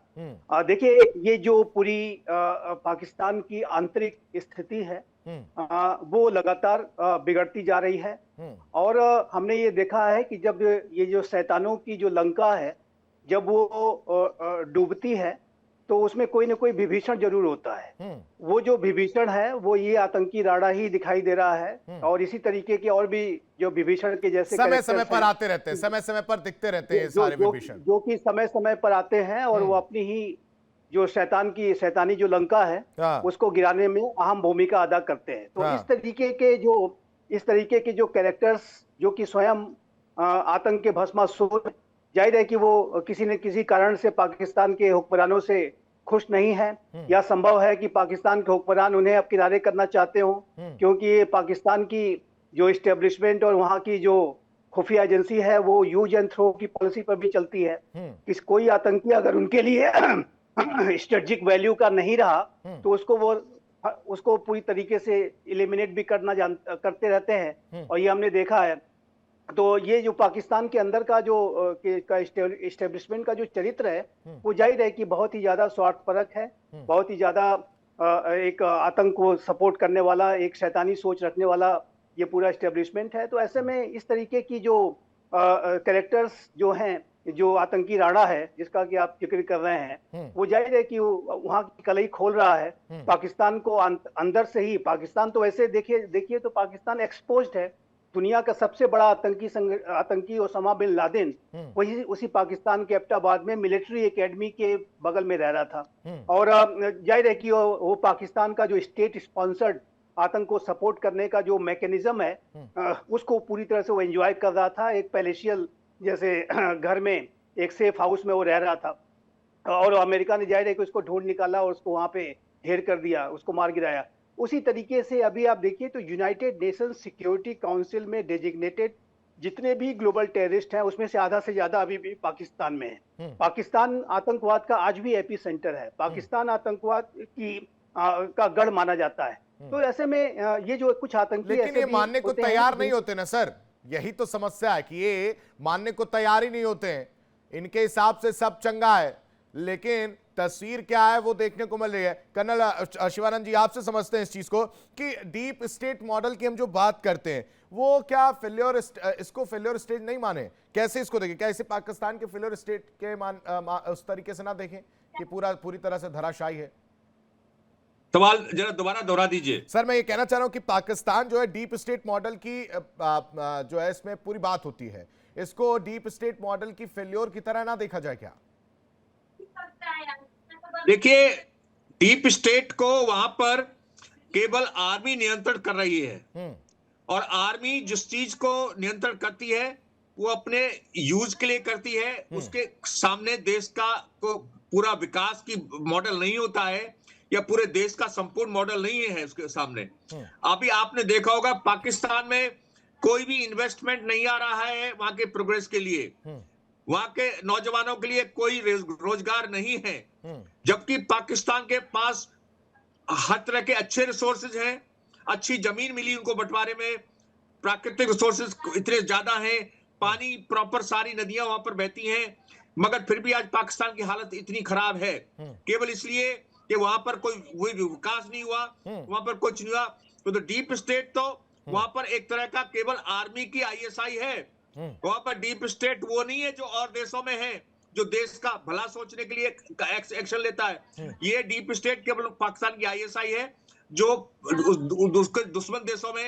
देखिए, ये जो पूरी पाकिस्तान की आंतरिक स्थिति है, वो लगातार बिगड़ती जा रही है। और हमने ये देखा है कि जब ये जो शैतानों की जो लंका है, जब वो डूबती है, तो उसमें कोई ना कोई विभीषण जरूर होता है। वो जो विभीषण है, वो ये आतंकी राणा ही दिखाई दे रहा है। और इसी तरीके के और भी जो विभीषण के जैसे समय समय पर आते रहते हैं, समय समय पर दिखते रहते हैं सारे विभीषण, जो कि समय समय पर आते हैं, और वो अपनी ही जो शैतानी जो लंका है, उसको गिराने में अहम भूमिका अदा करते हैं। तो इस तरीके के जो कैरेक्टर्स, जो कि स्वयं आतंक के भस्मासुर, जाहिर है कि वो किसी न किसी कारण से पाकिस्तान के हुक्मरानों से खुश नहीं है, या संभव है कि पाकिस्तान के हुक्मरान उन्हें अब किनारे करना चाहते हो, क्योंकि पाकिस्तान की जो इस्टेब्लिशमेंट और वहां की जो खुफिया एजेंसी है वो यूज एंड थ्रो की पॉलिसी पर भी चलती है। कि कोई आतंकी अगर उनके लिए स्ट्रेटेजिक वैल्यू का नहीं रहा तो उसको पूरी तरीके से एलिमिनेट भी करते रहते हैं, और ये हमने देखा है। तो ये जो पाकिस्तान के अंदर का जो इस्टेब्लिशमेंट का जो चरित्र है वो जाहिर है कि बहुत ही ज्यादा स्वार्थपरक है, बहुत ही ज्यादा एक आतंक को सपोर्ट करने वाला, एक शैतानी सोच रखने वाला ये पूरा इस्टेब्लिशमेंट है। तो ऐसे में इस तरीके की जो कैरेक्टर्स जो हैं, जो आतंकी राणा है जिसका कि आप जिक्र कर रहे हैं, वो जाहिर है कि वहां की कलई खोल रहा है पाकिस्तान को अंदर से ही। पाकिस्तान तो वैसे देखिए तो पाकिस्तान एक्सपोज्ड है। दुनिया का सबसे बड़ा आतंकी ओसामा बिन लादेन वही उसी पाकिस्तान के एबटाबाद में मिलिट्री एकेडमी के बगल में रह रहा था। और जाहिर है कि वो पाकिस्तान का जो स्टेट स्पॉन्सर्ड आतंक को सपोर्ट करने का जो मैकेनिज्म है उसको पूरी तरह से वो एंजॉय कर रहा था। एक पैलेशियल जैसे घर में, एक सेफ हाउस में वो रह रहा था, और अमेरिका ने जाहिर है कि उसको ढूंढ निकाला और उसको वहां पे ढेर कर दिया, उसको मार गिराया। उसी तरीके से अभी आप देखिए तो यूनाइटेड नेशंस सिक्योरिटी काउंसिल में डेजिग्नेटेड जितने भी ग्लोबल टेररिस्ट हैं उसमें से आधा से ज्यादा अभी भी पाकिस्तान में है। पाकिस्तान आतंकवाद का आज भी एपी सेंटर है, पाकिस्तान आतंकवाद का गढ़ माना जाता है। तो ऐसे में ये जो कुछ आतंकी लेकिन ये मानने को तैयार नहीं होते ना सर, यही तो समस्या है कि ये मानने को तैयार ही नहीं होते हैं। इनके हिसाब से सब चंगा है, लेकिन तस्वीर क्या है वो देखने को मिल रही है। कर्नल शिवानंद जी, आपसे समझते हैं इस चीज को कि डीप स्टेट मॉडल की हम जो बात करते हैं वो क्या इसको फेल्योर स्टेट नहीं माने? कैसे इसको देखें? क्या इसे पाकिस्तान के फेल्योर स्टेट के उस तरीके से ना देखें कि पूरी तरह से धराशायी है? सवाल जरा दोबारा दोहरा दीजिए। सर, मैं ये कहना चाह रहा हूं कि पाकिस्तान जो है डीप स्टेट मॉडल की जो है इसमें पूरी बात होती है, इसको डीप स्टेट मॉडल की फेल्योर की तरह ना देखा जाए क्या? देखिए, डीप स्टेट को वहां पर केवल आर्मी नियंत्रण कर रही है, और आर्मी जिस चीज को नियंत्रण करती है वो अपने यूज के लिए करती है। उसके सामने देश का को पूरा विकास की मॉडल नहीं होता है, या पूरे देश का संपूर्ण मॉडल नहीं है उसके सामने। अभी आपने देखा होगा पाकिस्तान में कोई भी इन्वेस्टमेंट नहीं आ रहा है वहां के प्रोग्रेस के लिए, वहां के नौजवानों के लिए कोई रोजगार नहीं है, जबकि पाकिस्तान के पास हर तरह के अच्छे रिसोर्सेज हैं, अच्छी जमीन मिली उनको बंटवारे में, प्राकृतिक रिसोर्सेज इतने ज्यादा हैं, पानी प्रॉपर, सारी नदियां वहां पर बहती हैं, मगर फिर भी आज पाकिस्तान की हालत इतनी खराब है केवल इसलिए कि वहां पर कोई विकास नहीं हुआ, वहां पर कुछ नहीं हुआ। तो डीप स्टेट तो वहां पर एक तरह का केवल आर्मी की आईएसआई है। वहां पर डीप स्टेट वो नहीं है जो और देशों में है, जो देश का भला सोचने के लिए एक्शन लेता है। ये डीप स्टेट केवल पाकिस्तान की आईएसआई है जो उसके दुश्मन देशों में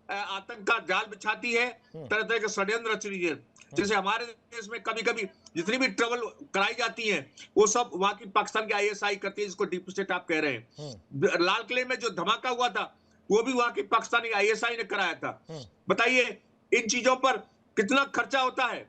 आतंक का जाल बिछाती है, तरह तरह के षड्यंत्र रच रही है। जैसे हमारे देश में कभी कभी जितनी भी ट्रबल कराई जाती है वो सब वहां की पाकिस्तान की आईएसआई करती है, जिसको डीप स्टेट आप कह रहे हैं। लाल किले में जो धमाका हुआ था वो भी वहां की पाकिस्तानी आईएसआई ने कराया था। बताइए इन चीजों पर कितना खर्चा होता है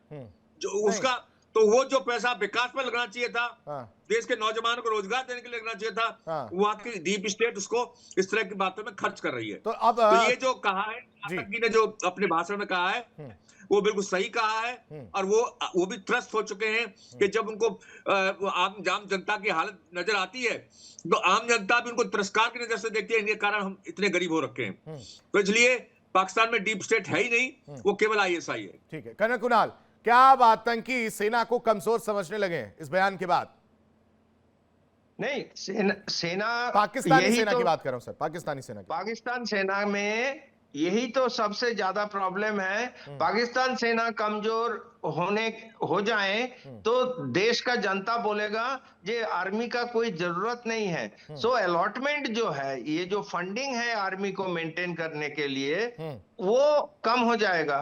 जो उसका, तो वो जो पैसा विकास पर लगना चाहिए था, देश के नौजवानों को रोजगार देने के लिए लगना चाहिए था, वहां की डीप स्टेट उसको इस तरह की बातों में खर्च कर रही है। तो अब ये जो कहा है आतंकी ने, जो अपने भाषण में कहा है वो बिल्कुल सही कहा है, और वो भी त्रस्त हो चुके हैं कि जब उनको आम जनता की हालत नजर आती है तो आम जनता भी उनको तिरस्कार की नजर से देखती है। इनके कारण हम इतने गरीब हो रखे हैं। तो इसलिए पाकिस्तान में डीप स्टेट है ही नहीं, वो केवल आईएसआई है। ठीक है कर्नल कुणाल, क्या आप आतंकी सेना को कमजोर समझने लगे इस बयान के बाद? नहीं, सेना पाकिस्तानी सेना की बात कर रहा हूं सर, पाकिस्तानी सेना की। पाकिस्तान सेना में यही तो सबसे ज्यादा प्रॉब्लम है। पाकिस्तान सेना कमजोर हो जाए तो देश का जनता बोलेगा ये आर्मी का कोई जरूरत नहीं है। सो अलॉटमेंट जो है, ये जो फंडिंग है आर्मी को मेंटेन करने के लिए, वो कम हो जाएगा।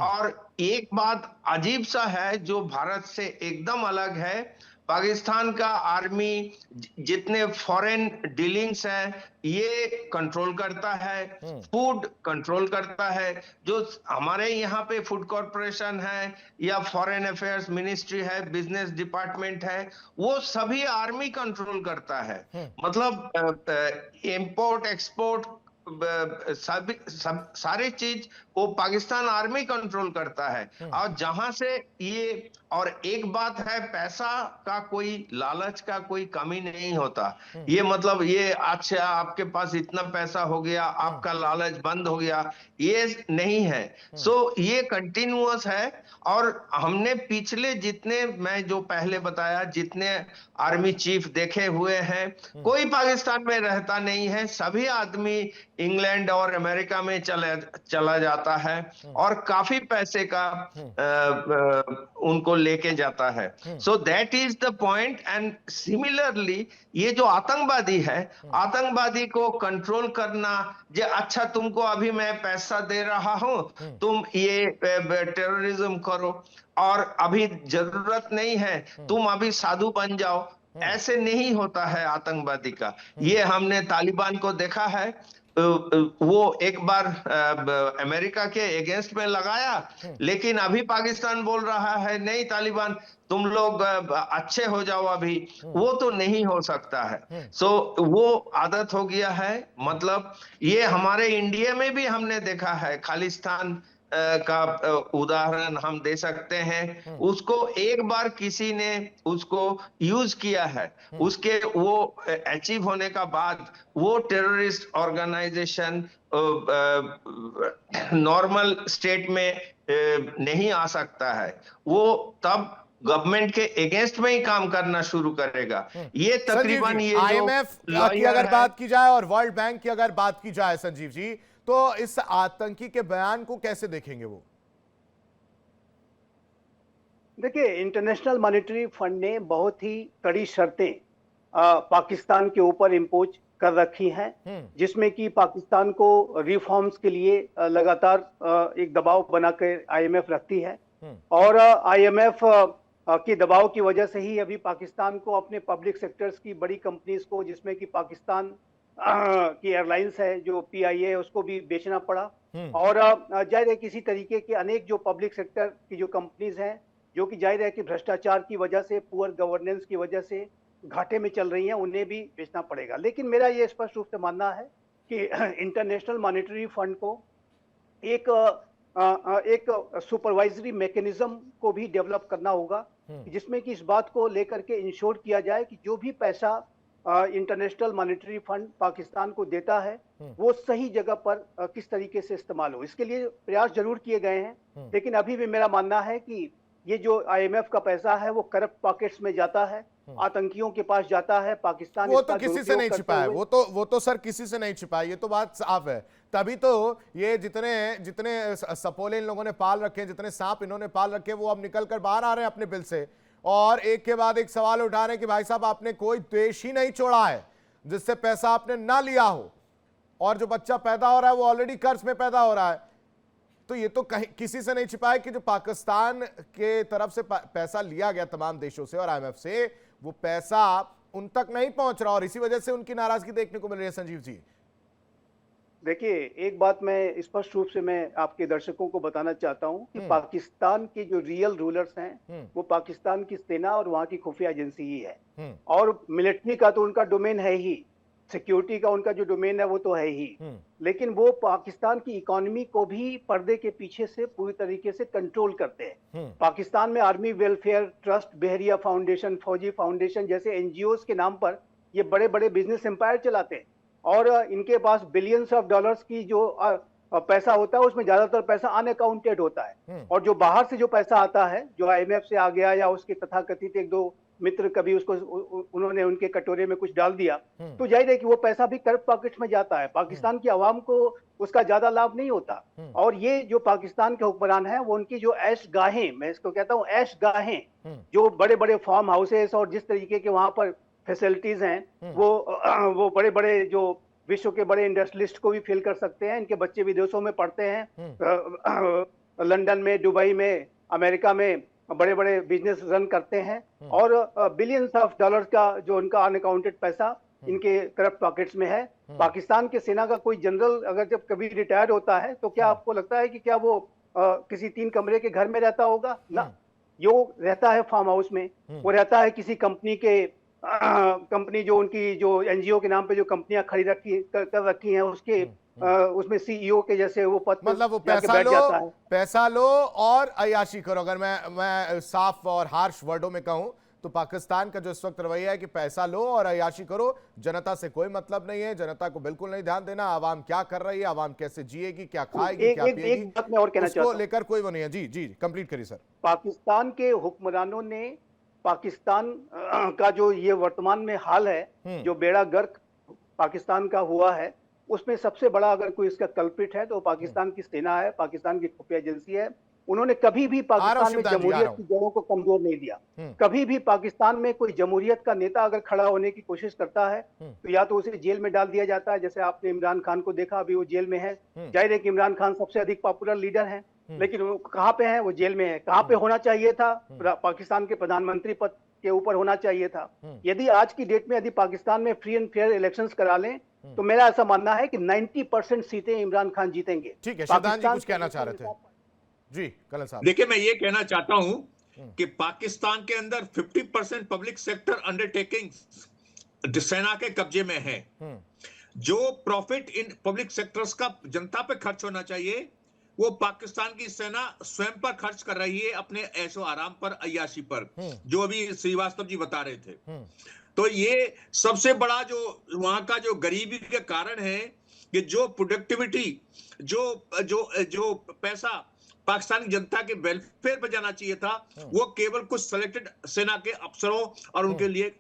और एक बात अजीब सा है जो भारत से एकदम अलग है, पाकिस्तान का आर्मी जितने फॉरेन डीलिंग्स हैं ये कंट्रोल करता है, फूड कंट्रोल करता है। जो हमारे यहाँ पे फूड कॉर्पोरेशन है या फॉरेन अफेयर्स मिनिस्ट्री है, बिजनेस डिपार्टमेंट है, वो सभी आर्मी कंट्रोल करता है। मतलब इंपोर्ट एक्सपोर्ट सारे चीज वो पाकिस्तान आर्मी कंट्रोल करता है। और जहां से ये, और एक बात है, पैसा का कोई लालच का कोई कमी नहीं होता। ये मतलब ये अच्छा आपके पास इतना पैसा हो गया, आपका लालच बंद हो गया, ये नहीं है। सो ये कंटिन्यूअस है। और हमने पिछले जितने, मैं जो पहले बताया, जितने आर्मी चीफ देखे हुए हैं, कोई पाकिस्तान में रहता नहीं है। सभी आदमी इंग्लैंड और अमेरिका में चला जाता है और काफी पैसे का उनको लेके जाता है। So that is the point. And similarly ये जो आतंकवादी है, आतंकवादी को कंट्रोल करना, जे अच्छा तुमको अभी मैं पैसा दे रहा हूं, तुम ये टेररिज्म करो, और अभी जरूरत नहीं है, तुम अभी साधु बन जाओ, ऐसे नहीं होता है आतंकवादी का। ये हमने तालिबान को देखा है। वो एक बार अमेरिका के अगेंस्ट में लगाया, लेकिन अभी पाकिस्तान बोल रहा है नहीं तालिबान तुम लोग अच्छे हो जाओ अभी। वो तो नहीं हो सकता है। सो वो आदत हो गया है। मतलब ये हमारे इंडिया में भी हमने देखा है, खालिस्तान का उदाहरण हम दे सकते हैं। उसको एक बार किसी ने उसको यूज किया है, उसके वो अचीव होने का बाद वो टेररिस्ट ऑर्गेनाइजेशन नॉर्मल स्टेट में नहीं आ सकता है। वो तब गवर्नमेंट के अगेंस्ट में ही काम करना शुरू करेगा। ये तकरीबन ये आईएमएफ की अगर बात की जाए और वर्ल्ड बैंक की अगर बात की जाए संजीव जी, तो इस आतंकी के बयान को कैसे देखेंगे वो? देखिए, इंटरनेशनल मॉनेटरी फंड ने बहुत ही कड़ी शर्तें पाकिस्तान के ऊपर इम्पोज कर रखी हैं, जिसमें कि पाकिस्तान को रिफॉर्म्स के लिए लगातार एक दबाव बनाकर आईएमएफ रखती है। और आईएमएफ के दबाव की वजह से ही अभी पाकिस्तान को अपने पब्लिक सेक्टर्स की बड़ी कंपनीज को, जिसमें कि पाकिस्तान की एयरलाइंस है जो पीआईए, उसको भी बेचना पड़ा। और जाहिर है किसी तरीके के अनेक जो पब्लिक सेक्टर की जो कंपनीज हैं, जो कि जाहिर है कि भ्रष्टाचार की वजह से, पुअर गवर्नेंस की वजह से घाटे में चल रही हैं, उन्हें भी बेचना पड़ेगा। लेकिन मेरा ये स्पष्ट रूप से मानना है कि इंटरनेशनल मॉनेटरी फंड को एक सुपरवाइजरी मैकेनिज्म को भी डेवलप करना होगा, जिसमें कि इस बात को लेकर के इंश्योर किया जाए कि जो भी पैसा इंटरनेशनल मॉनेटरी फंड पाकिस्तान को देता है वो सही जगह पर किस तरीके से इस्तेमाल हो। इसके लिए प्रयास जरूर किए गए हैं, लेकिन अभी भी मेरा मानना है कि ये जो आईएमएफ का पैसा है वो करप्ट पॉकेट्स में जाता है, आतंकियों के पास जाता है। पाकिस्तान वो तो किसी से नहीं छिपा है, वो तो सर किसी से नहीं छिपा है, ये तो बात साफ है। तभी तो ये जितने सपोले इन लोगों ने पाल रखे, जितने सांप इन्होंने पाल रखे, वो अब निकल कर बाहर आ रहे हैं अपने बिल से, और एक के बाद एक सवाल उठा रहे हैं कि भाई साहब आपने कोई देश ही नहीं छोड़ा है जिससे पैसा आपने ना लिया हो, और जो बच्चा पैदा हो रहा है वो ऑलरेडी कर्ज में पैदा हो रहा है। तो ये तो कहीं किसी से नहीं छिपा है कि जो पाकिस्तान के तरफ से पैसा लिया गया तमाम देशों से और आईएमएफ से, वो पैसा उन तक नहीं पहुंच रहा, और इसी वजह से उनकी नाराजगी देखने को मिल रही है। संजीव जी देखिए, एक बात मैं स्पष्ट रूप से मैं आपके दर्शकों को बताना चाहता हूं कि पाकिस्तान के जो रियल रूलर्स हैं वो पाकिस्तान की सेना और वहां की खुफिया एजेंसी ही है। और मिलिट्री का तो उनका डोमेन है ही, सिक्योरिटी का उनका जो डोमेन है वो तो है ही, लेकिन वो पाकिस्तान की इकोनॉमी को भी पर्दे के पीछे से पूरी तरीके से कंट्रोल करते हैं। पाकिस्तान में आर्मी वेलफेयर ट्रस्ट, बहरिया फाउंडेशन, फौजी फाउंडेशन जैसे एनजीओज के नाम पर ये बड़े बड़े बिजनेस एम्पायर चलाते हैं, और इनके पास बिलियंस ऑफ डॉलर्स की जो पैसा होता है उसमें ज्यादातर पैसा अनअकाउंटेड होता है। और जो बाहर से जो पैसा आता है, जो आईएमएफ से आ गया या उसके तथाकथित एक दो मित्र कभी उसको उन्होंने उनके कटोरे में कुछ डाल दिया, तो जाहिर है कि वो पैसा भी करप्ट पॉकेट्स में जाता है। पाकिस्तान की आवाम को उसका ज्यादा लाभ नहीं होता। और ये जो पाकिस्तान के हुक्मरान हैं वो उनकी जो ऐश गाहें, मैं इसको कहता हूँ ऐश गाहें, जो बड़े बड़े फार्म हाउसेस और जिस तरीके के वहां पर फैसिलिटीज हैं, वो बड़े बड़े जो विश्व के बड़े इंडस्ट्रियलिस्ट को भी फील कर सकते हैं। इनके बच्चे विदेशों में पढ़ते हैं, लंदन में, दुबई में, अमेरिका में, बड़े बड़े बिजनेस रन करते हैं और बिलियंस ऑफ डॉलर्स का जो उनका अनअकाउंटेड पैसा इनके करप्ट पॉकेट्स में है। पाकिस्तान के सेना का कोई जनरल अगर जब कभी रिटायर्ड होता है तो क्या आपको लगता है कि क्या वो किसी 3 कमरे के घर में रहता होगा? ना, यो रहता है फार्म हाउस में, वो रहता है किसी कंपनी के कंपनी जो उनकी जो एनजीओ के नाम पे जो कंपनियां खरीद कर रखी हैं उसके उसमें सीईओ के जैसे वो पद पर मतलब वो जाके बैठ जाता है। पैसा लो और अय्याशी करो। अगर मैं साफ और हार्श वर्डों में कहूं तो पाकिस्तान का जो इस वक्त रवैया है कि पैसा लो और अय्याशी करो, जनता से कोई मतलब नहीं है, जनता को बिल्कुल नहीं ध्यान देना, आवाम क्या कर रही है, आवाम कैसे जिएगी, क्या खाएगी, क्या पिएगी, एक बात मैं और कहना चाहता हूं, लेकर कोई वो नहीं है। जी जी कंप्लीट करिए सर। पाकिस्तान के हुक्मरानों ने पाकिस्तान का जो ये वर्तमान में हाल है, जो बेड़ा गर्क पाकिस्तान का हुआ है, उसमें सबसे बड़ा अगर कोई इसका कल्प्रिट है तो पाकिस्तान की सेना है, पाकिस्तान की खुफिया एजेंसी है। उन्होंने कभी भी पाकिस्तान में जमहूरियत की जड़ों को कमजोर नहीं दिया। कभी भी पाकिस्तान में कोई जमहूरियत का नेता अगर खड़ा होने की कोशिश करता है तो या तो उसे जेल में डाल दिया जाता है, जैसे आपने इमरान खान को देखा, अभी वो जेल में है। जाहिर है कि इमरान खान सबसे अधिक पॉपुलर लीडर है, लेकिन वो कहाँ पे है? वो जेल में है। कहाँ पे होना चाहिए था? पाकिस्तान के प्रधानमंत्री पद के ऊपर होना चाहिए था। यदि आज की डेट में यदि पाकिस्तान में फ्री एंड फेयर इलेक्शंस करा लें तो मेरा ऐसा मानना है कि 90% सीटें इमरान खान जीतेंगे। ठीक है, शहजाद जी कुछ कहना चाह रहे थे। जी कलर साहब। देखिए, मैं ये कहना चाहता हूं कि पाकिस्तान के अंदर 50% पब्लिक सेक्टर अंडरटेकिंग सेना के कब्जे में है। जो प्रॉफिट इन पब्लिक सेक्टर्स का जनता पे खर्च होना चाहिए वो पाकिस्तान की सेना स्वयं पर खर्च कर रही है, अपने ऐशो आराम पर, अय्याशी पर, जो अभी श्रीवास्तव जी बता रहे थे। तो ये सबसे बड़ा जो वहां का जो गरीबी के कारण है कि जो प्रोडक्टिविटी, जो पैसा पाकिस्तानी जनता के वेलफेयर पर जाना चाहिए था वो केवल कुछ सिलेक्टेड सेना के अफसरों और उनके लिए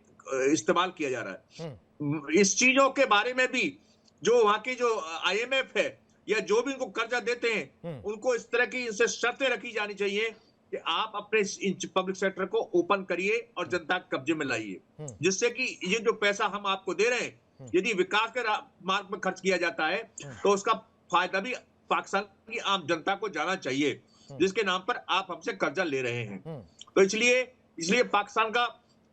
इस्तेमाल किया जा रहा है। इस चीजों के बारे में भी जो वहां की जो IMF है या जो भी उनको कर्जा देते हैं उनको इस तरह की इनसे शर्तें रखी जानी चाहिए कि आप अपने पब्लिक सेक्टर को ओपन करिए और जनता के कब्जे में लाइए, जिससे कि ये जो पैसा हम आपको दे रहे हैं यदि विकास के मार्ग में खर्च किया जाता है तो उसका फायदा भी पाकिस्तान की आम जनता को जाना चाहिए, जिसके नाम पर आप हमसे कर्जा ले रहे हैं। तो इसलिए पाकिस्तान का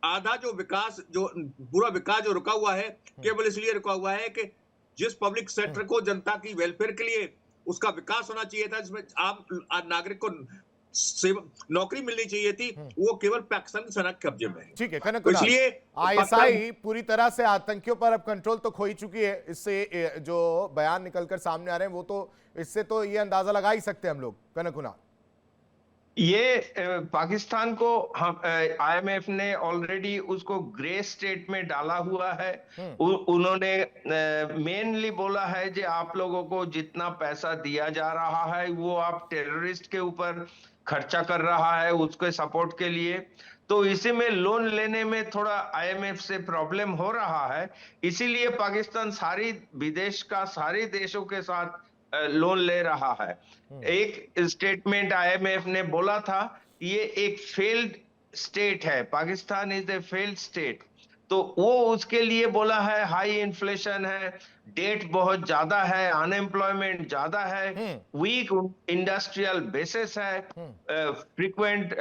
आधा जो विकास, जो पूरा विकास जो रुका हुआ है, केवल इसलिए रुका हुआ है कि जिस पब्लिक सेक्टर को जनता की वेलफेयर के लिए उसका विकास होना चाहिए था, जिसमें आम नागरिक को नौकरी मिलनी चाहिए थी, वो केवल पाकिस्तान सेना के कब्जे में है। ठीक है, कनक, तो इसलिए ISI पूरी तरह से आतंकियों पर अब कंट्रोल तो खो ही चुकी है। इससे जो बयान निकलकर सामने आ रहे हैं वो तो इससे तो ये अंदाजा लगा ही सकते हैं हम लोग। कनक, ये पाकिस्तान को IMF ने ऑलरेडी उसको ग्रे स्टेट में डाला हुआ है। उन्होंने मेनली बोला है कि आप लोगों को जितना पैसा दिया जा रहा है वो आप टेररिस्ट के ऊपर खर्चा कर रहा है उसके सपोर्ट के लिए, तो इसी में लोन लेने में थोड़ा IMF से प्रॉब्लम हो रहा है। इसीलिए पाकिस्तान सारे देशों के साथ लोन ले रहा है। एक स्टेटमेंट IMF ने बोला था ये एक फेल्ड स्टेट है, Pakistan is a failed state, तो वो उसके लिए बोला है हाई इन्फ्लेशन है, डेट बहुत ज्यादा है, अनएम्प्लॉयमेंट ज्यादा है, वीक इंडस्ट्रियल बेसिस है, फ्रीक्वेंट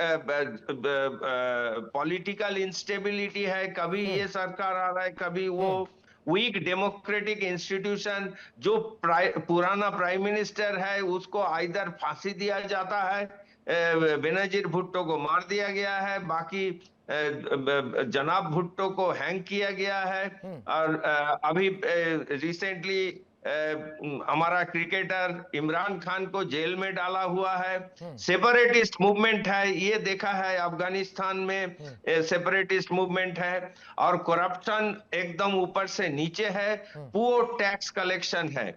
पॉलिटिकल इंस्टेबिलिटी है, कभी ये सरकार आ रहा है कभी वो, वीक डेमोक्रेटिक इंस्टीट्यूशन, जो पुराना प्राइम मिनिस्टर है उसको आइदर फांसी दिया जाता है, बेनजीर भुट्टो को मार दिया गया है, बाकी जनाब भुट्टो को हैंग किया गया है, और अभी रिसेंटली हमारा क्रिकेटर इमरान खान को जेल में डाला हुआ है। सेपरेटिस्ट मूवमेंट है, ये देखा है अफगानिस्तान में सेपरेटिस्ट मूवमेंट है, और करप्शन एकदम ऊपर से नीचे है, पुअर टैक्स कलेक्शन है,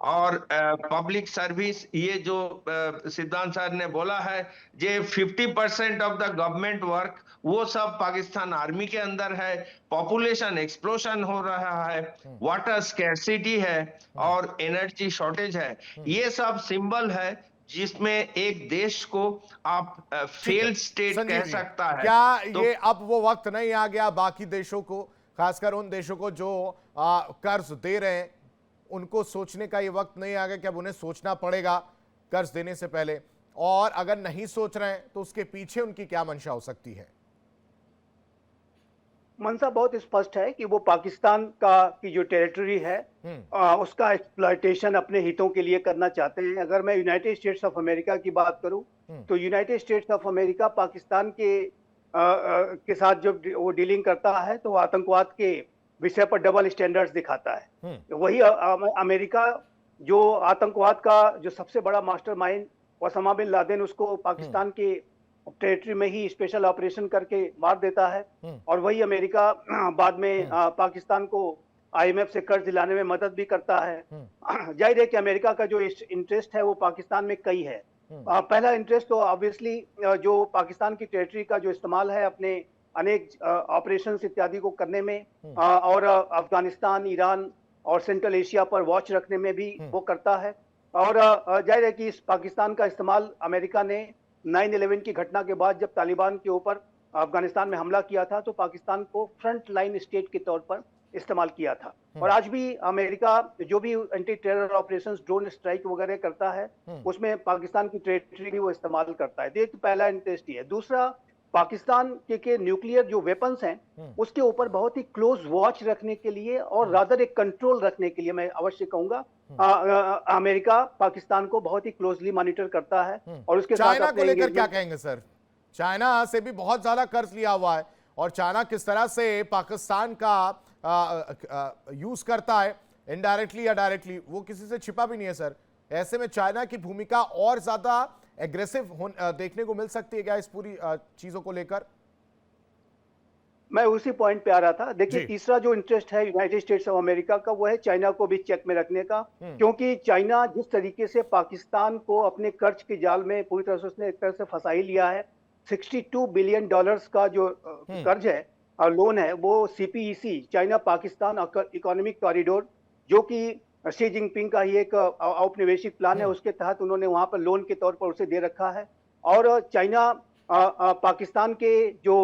और पब्लिक सर्विस, ये जो सिद्धांत सर ने बोला है जे 50% ऑफ द गवर्नमेंट वर्क वो सब पाकिस्तान आर्मी के अंदर है, पॉपुलेशन एक्सप्लोशन हो रहा है, वाटर स्कैर्सिटी है और एनर्जी शॉर्टेज है, ये सब सिंबल है जिसमें एक देश को आप फेल्ड स्टेट कह सकता है। क्या तो ये अब वो वक्त नहीं आ गया बाकी देशों को, खासकर उन देशों को जो कर्ज दे रहे हैं, उनको सोचने का ये वक्त नहीं आ गया कि अब उन्हें सोचना पड़ेगा कर्ज देने से पहले? और अगर नहीं सोच रहे हैं तो उसके पीछे उनकी क्या मंशा हो सकती है? मंशा बहुत स्पष्ट है कि वो पाकिस्तान की जो टेरिटरी है उसका एक्सप्लॉयटेशन अपने हितों के लिए करना चाहते हैं। अगर मैं यूनाइटेड स्टेट्स ऑफ अमेरिका की बात करूं तो United states of America Pakistan के साथ जब वो डीलिंग करता है तो आतंकवाद के विषय पर डबल स्टैंडर्ड्स दिखाता है। वही अमेरिका जो आतंकवाद का जो सबसे बड़ा मास्टरमाइंड ओसामा बिन लादेन, उसको पाकिस्तान के टेरिटरी में ही स्पेशल ऑपरेशन करके मार देता है। और वही अमेरिका बाद में पाकिस्तान को आईएमएफ से कर्ज दिलाने में मदद भी करता है। जाहिर है कि अमेरिका का जो इंटरेस्ट है वो पाकिस्तान में कई है। पहला इंटरेस्ट तो ऑब्वियसली जो पाकिस्तान की टेरिटरी का जो इस्तेमाल है अपने अनेक ऑपरेशंस इत्यादि को करने में, और अफगानिस्तान, ईरान और सेंट्रल एशिया पर वॉच रखने में भी वो करता है। और जाहिर है कि इस पाकिस्तान का इस्तेमाल अमेरिका ने 9/11 की घटना के बाद जब तालिबान के ऊपर अफगानिस्तान में हमला किया था तो पाकिस्तान को फ्रंट लाइन स्टेट के तौर पर इस्तेमाल किया था। और आज भी अमेरिका जो भी anti terror operations, drone strike वगैरह करता है उसमें पाकिस्तान की टेरिटरी भी वो इस्तेमाल करता है। ये तो पहला इंटरेस्ट ही है। दूसरा, पाकिस्तान के न्यूक्लियर जो वेपन्स हैं उसके ऊपर बहुत ही क्लोज वॉच रखने के लिए और रादर एक कंट्रोल रखने के लिए मैं अवश्य कहूंगा अमेरिका पाकिस्तान को बहुत ही क्लोजली मॉनिटर करता है। और उसके साथ चाइना को लेकर क्या कहेंगे सर? चाइना से भी बहुत ज्यादा कर्ज लिया हुआ है और चाइना किस तरह से पाकिस्तान का यूज करता है इनडायरेक्टली या डायरेक्टली, वो किसी से छिपा भी नहीं है सर। ऐसे में चाइना की भूमिका और ज्यादा एग्रेसिव देखने को मिल सकती है क्या इस पूरी चीजों को लेकर? मैं उसी पॉइंट पे आ रहा था। देखिए, तीसरा जो इंटरेस्ट है यूनाइटेड स्टेट्स ऑफ अमेरिका का वो है चाइना को भी चेक में रखने का। क्योंकि चाइना जिस तरीके से पाकिस्तान को अपने कर्ज के जाल में पूरी तरह से उसने एक तरह से फंसा ही लिया है। $62 बिलियन का जो कर्ज है और लोन है वो CPEC, China Pakistan economic corridor, जो कि शी जिनपिंग का ही एक औपनिवेशिक प्लान है, उसके तहत उन्होंने वहां पर लोन के तौर पर उसे दे रखा है। और चाइना पाकिस्तान के जो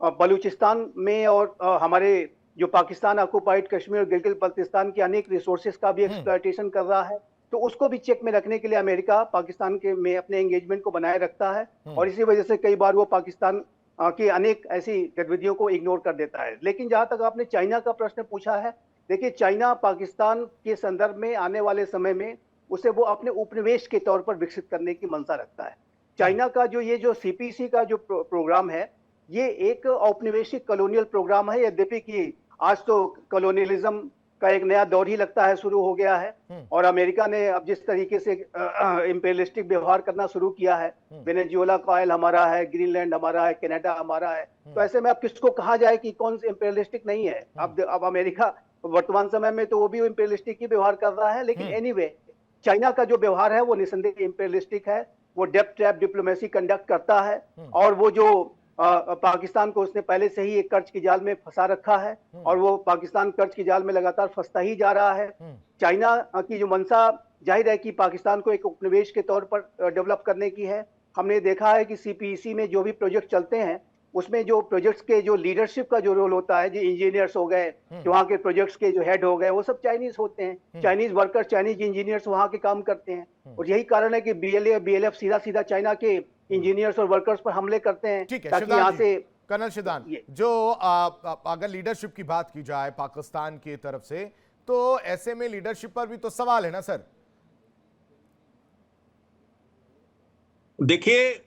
बलूचिस्तान में और हमारे जो पाकिस्तान ऑक्युपाइड कश्मीर और गिलगित बल्तिस्तान के अनेक रिसोर्सेज का भी एक्सप्लॉयटेशन कर रहा है। तो उसको भी चेक में रखने के लिए अमेरिका पाकिस्तान के में अपने एंगेजमेंट को बनाए रखता है और इसी वजह से कई बार वो पाकिस्तान की अनेक ऐसी गतिविधियों को इग्नोर कर देता है। लेकिन जहां तक आपने चाइना का प्रश्न पूछा है, देखिए, चाइना पाकिस्तान के संदर्भ में आने वाले समय में उसे वो अपने उपनिवेश के तौर पर विकसित करने की मंशा रखता है। चाइना का जो CPEC का जो प्रोग्राम है ये एक औपनिवेशिक कॉलोनियल प्रोग्राम है। यद्यपि कि आज तो कॉलोनियलिज्म का एक नया दौर ही लगता है शुरू हो गया है और अमेरिका ने अब जिस तरीके से इंपेरियलिस्टिक व्यवहार करना शुरू किया है, वेनेजुएला का ऑयल हमारा है, ग्रीनलैंड हमारा है, कनाडा हमारा है, तो ऐसे में अब किसको कहा जाए कि कौन से इंपेरियलिस्टिक नहीं है। अब अमेरिका वर्तमान समय में तो वो भी इंपेरियलिस्टिक ही व्यवहार कर रहा है। लेकिन एनीवे, चाइना का जो व्यवहार है वो निसंदेह इंपेरियलिस्टिक है। वो डेप्थ ट्रैप डिप्लोमेसी कंडक्ट करता है और वो जो पाकिस्तान को उसने पहले से ही एक कर्ज की जाल में फंसा रखा है और वो पाकिस्तान कर्ज की जाल में लगातार फंसता ही जा रहा है। चाइना की जो मंशा जाहिर है कि पाकिस्तान को एक उपनिवेश के तौर पर डेवलप करने की है। हमने देखा है कि CPEC में जो भी प्रोजेक्ट चलते हैं उसमें जो प्रोजेक्ट्स के जो लीडरशिप का जो रोल होता है, जो इंजीनियर्स हो गए, जो वहाँ के प्रोजेक्ट्स के जो हेड हो गए, वो सब चाइनीज होते हैं। चाइनीज वर्कर्स, चाइनीज इंजीनियर्स वहाँ के काम करते हैं और यही कारण है कि BLF सीधा सीधा चाइना के इंजीनियर्स और वर्कर्स पर हमले करते हैं ताकि यहाँ से। कर्नल शिदान, जो अगर लीडरशिप की बात की जाए पाकिस्तान की तरफ से, तो ऐसे में लीडरशिप पर भी तो सवाल है ना सर? देखिए,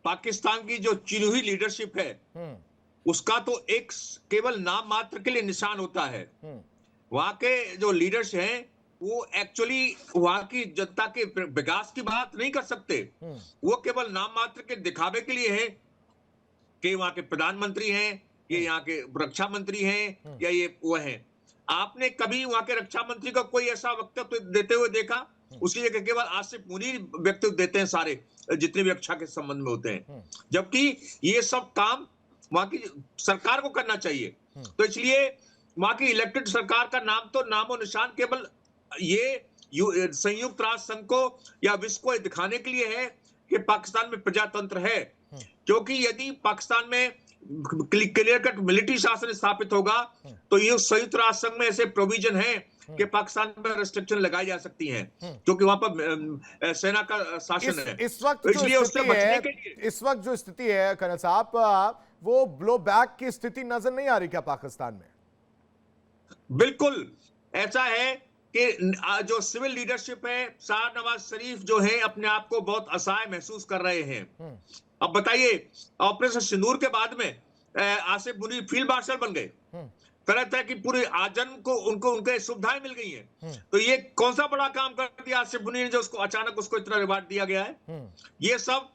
पाकिस्तान की जो चुनी हुई लीडरशिप है उसका तो एक केवल नाम मात्र के लिए निशान होता है। वहां के जो लीडर्स हैं वो एक्चुअली वहां की जनता के विकास की बात नहीं कर सकते। वो केवल नाम मात्र के दिखावे के लिए है कि वहां के प्रधानमंत्री हैं, ये यहाँ के रक्षा मंत्री हैं या ये वो हैं। आपने कभी वहां के रक्षा मंत्री का कोई ऐसा वक्तव्य देते हुए देखा? उसकी जगह केवल आसिफ मुनीर वक्तव्य देते हैं सारे जितने भी रक्षा के संबंध में होते हैं, जबकि ये सब काम वहां की सरकार को करना चाहिए। तो इसलिए वहां की इलेक्टेड सरकार का नाम तो नामो निशान केवल ये संयुक्त राष्ट्र संघ को या विश्व को दिखाने के लिए है कि पाकिस्तान में प्रजातंत्र है। क्योंकि यदि पाकिस्तान में क्लियर कट मिलिट्री शासन स्थापित होगा तो ये संयुक्त राष्ट्र संघ में ऐसे प्रोविजन है कि पाकिस्तान में रेस्ट्रिक्शन लगाई जा सकती हैं, क्योंकि वहां पर सेना का शासन है। इस वक्त तो इसलिए उससे बचने के लिए इस वक्त जो स्थिति है कर्नल साहब, वो ब्लो बैक की स्थिति नजर नहीं आ रही क्या पाकिस्तान में? बिल्कुल ऐसा है कि जो सिविल लीडरशिप है, शाहनवाज शरीफ जो है अपने आप को बहुत असहाय महसूस कर रहे हैं। अब बताइए, ऑपरेशन सिंदूर के बाद में आसिफ मुनीर फील्ड मार्शल बन गए, तरह तरह की पूरी आजम को उनको उनके सुविधाएं मिल गई हैं। तो ये कौन सा बड़ा काम कर दिया आसिफ मुनीर ने जो उसको अचानक उसको इतना रिवार्ड दिया गया है? ये सब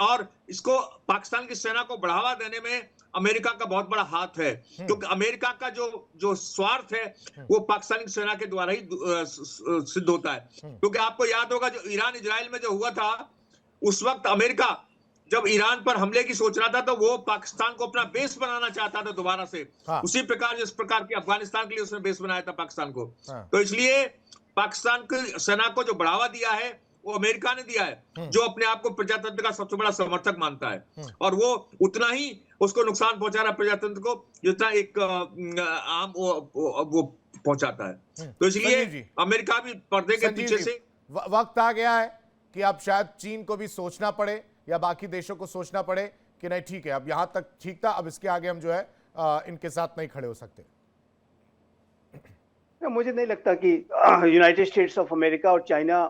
और इसको पाकिस्तान की सेना को बढ़ावा देने में अमेरिका का बहुत बड़ा हाथ है, क्योंकि अमेरिका का जो स्वार्थ है वो पाकिस्तानी सेना के द्वारा ही सिद्ध होता है। क्योंकि आपको याद होगा जो ईरान इजराइल में जो हुआ था, उस वक्त अमेरिका जब ईरान पर हमले की सोच रहा था तो वो पाकिस्तान को अपना बेस बनाना चाहता था दोबारा से। उसी प्रकार जिस प्रकार की अफगानिस्तान के लिए उसने बेस बनाया था पाकिस्तान को। तो इसलिए पाकिस्तान की सेना को जो बढ़ावा दिया है वो अमेरिका ने दिया है, जो अपने आप को प्रजातंत्र का सबसे बड़ा समर्थक मानता है, और वो उतना ही उसको नुकसान पहुंचा रहा है प्रजातंत्र को जितना एक आम वो पहुंचाता है। तो इसलिए अमेरिका भी पर्दे के पीछे से वक्त आ गया है कि अब शायद चीन को भी सोचना पड़े या बाकी देशों को सोचना पड़े कि नहीं ठीक है, अब यहां तक ठीक था, अब इसके आगे हम जो है इनके साथ नहीं खड़े हो सकते। मुझे नहीं लगता कि यूनाइटेड स्टेट्स ऑफ अमेरिका और चाइना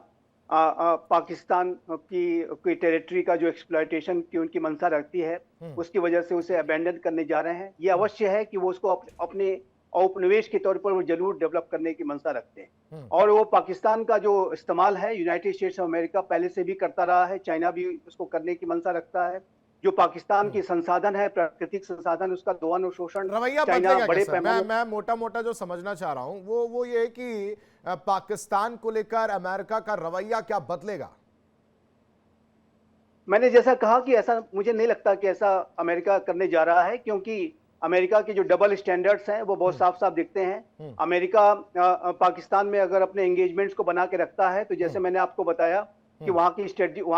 पाकिस्तान की टेरिटरी का जो एक्सप्लॉयटेशन की उनकी मंशा रखती है उसकी वजह से उसे अबैंडन करने जा रहे हैं। ये अवश्य है कि वो उसको अपने औपनिवेश के तौर पर वो जरूर डेवलप करने की मंशा रखते हैं, और वो पाकिस्तान का जो इस्तेमाल है यूनाइटेड स्टेट्स ऑफ अमेरिका पहले से भी करता रहा है, चाइना भी उसको करने की मंशा रखता है। जो पाकिस्तान की संसाधन है, प्राकृतिक संसाधन, उसका दोहन और शोषण रवैया बदलेगा बड़े पैमाने। मैं मोटा जो समझना चाह रहा हूं वो ये है कि पाकिस्तान को लेकर अमेरिका का रवैया क्या बदलेगा? मैंने जैसा कहा कि ऐसा मुझे नहीं लगता कि ऐसा अमेरिका करने जा रहा है, क्योंकि अमेरिका के जो डबल स्टैंडर्ड्स हैं वो बहुत साफ साफ दिखते हैं। अमेरिका पाकिस्तान में अगर अपने एंगेजमेंट्स को बना के रखता है तो जैसे मैंने आपको बताया कि वहाँ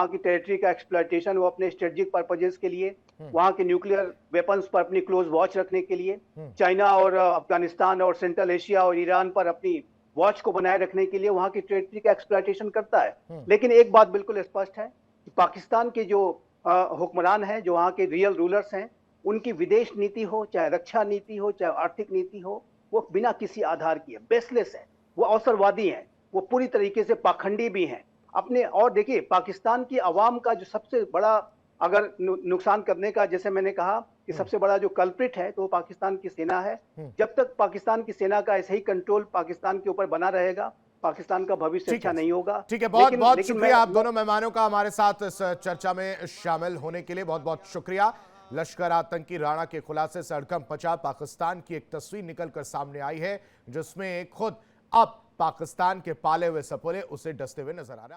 की टेरिटरी का एक्सप्लॉयटेशन वो अपने स्ट्रेटेजिक पर्पजेस के लिए, वहाँ के न्यूक्लियर वेपन्स पर अपनी क्लोज वॉच रखने के लिए, चाइना और अफगानिस्तान और सेंट्रल एशिया और ईरान पर अपनी वॉच को बनाए रखने के लिए वहाँ की टेरिटरी का एक्सप्लॉयटेशन करता है। लेकिन एक बात बिल्कुल स्पष्ट है कि पाकिस्तान के जो हुक्मरान हैं, जो वहाँ के रियल रूलर्स हैं, उनकी विदेश नीति हो, चाहे रक्षा नीति हो, चाहे आर्थिक नीति हो, वो बिना किसी आधार की है, बेसलेस है, वो अवसरवादी हैं, वो पूरी तरीके से पाखंडी भी हैं अपने। और देखिए, पाकिस्तान की आवाम का जो सबसे बड़ा अगर नुकसान करने का, जैसे मैंने कहा कि सबसे बड़ा जो कल्प्रिट है तो वो पाकिस्तान की सेना है। जब तक पाकिस्तान की सेना का ऐसे ही कंट्रोल पाकिस्तान के ऊपर बना रहेगा, पाकिस्तान का भविष्य अच्छा नहीं होगा। ठीक है, बहुत बहुत शुक्रिया आप दोनों मेहमानों का हमारे साथ इस चर्चा में शामिल होने के लिए, बहुत बहुत शुक्रिया। लश्कर आतंकी राणा के खुलासे से हड़कंप मचा, पाकिस्तान की एक तस्वीर निकलकर सामने आई है जिसमें खुद अब पाकिस्तान के पाले हुए सपोले उसे डसते हुए नजर आ रहा है।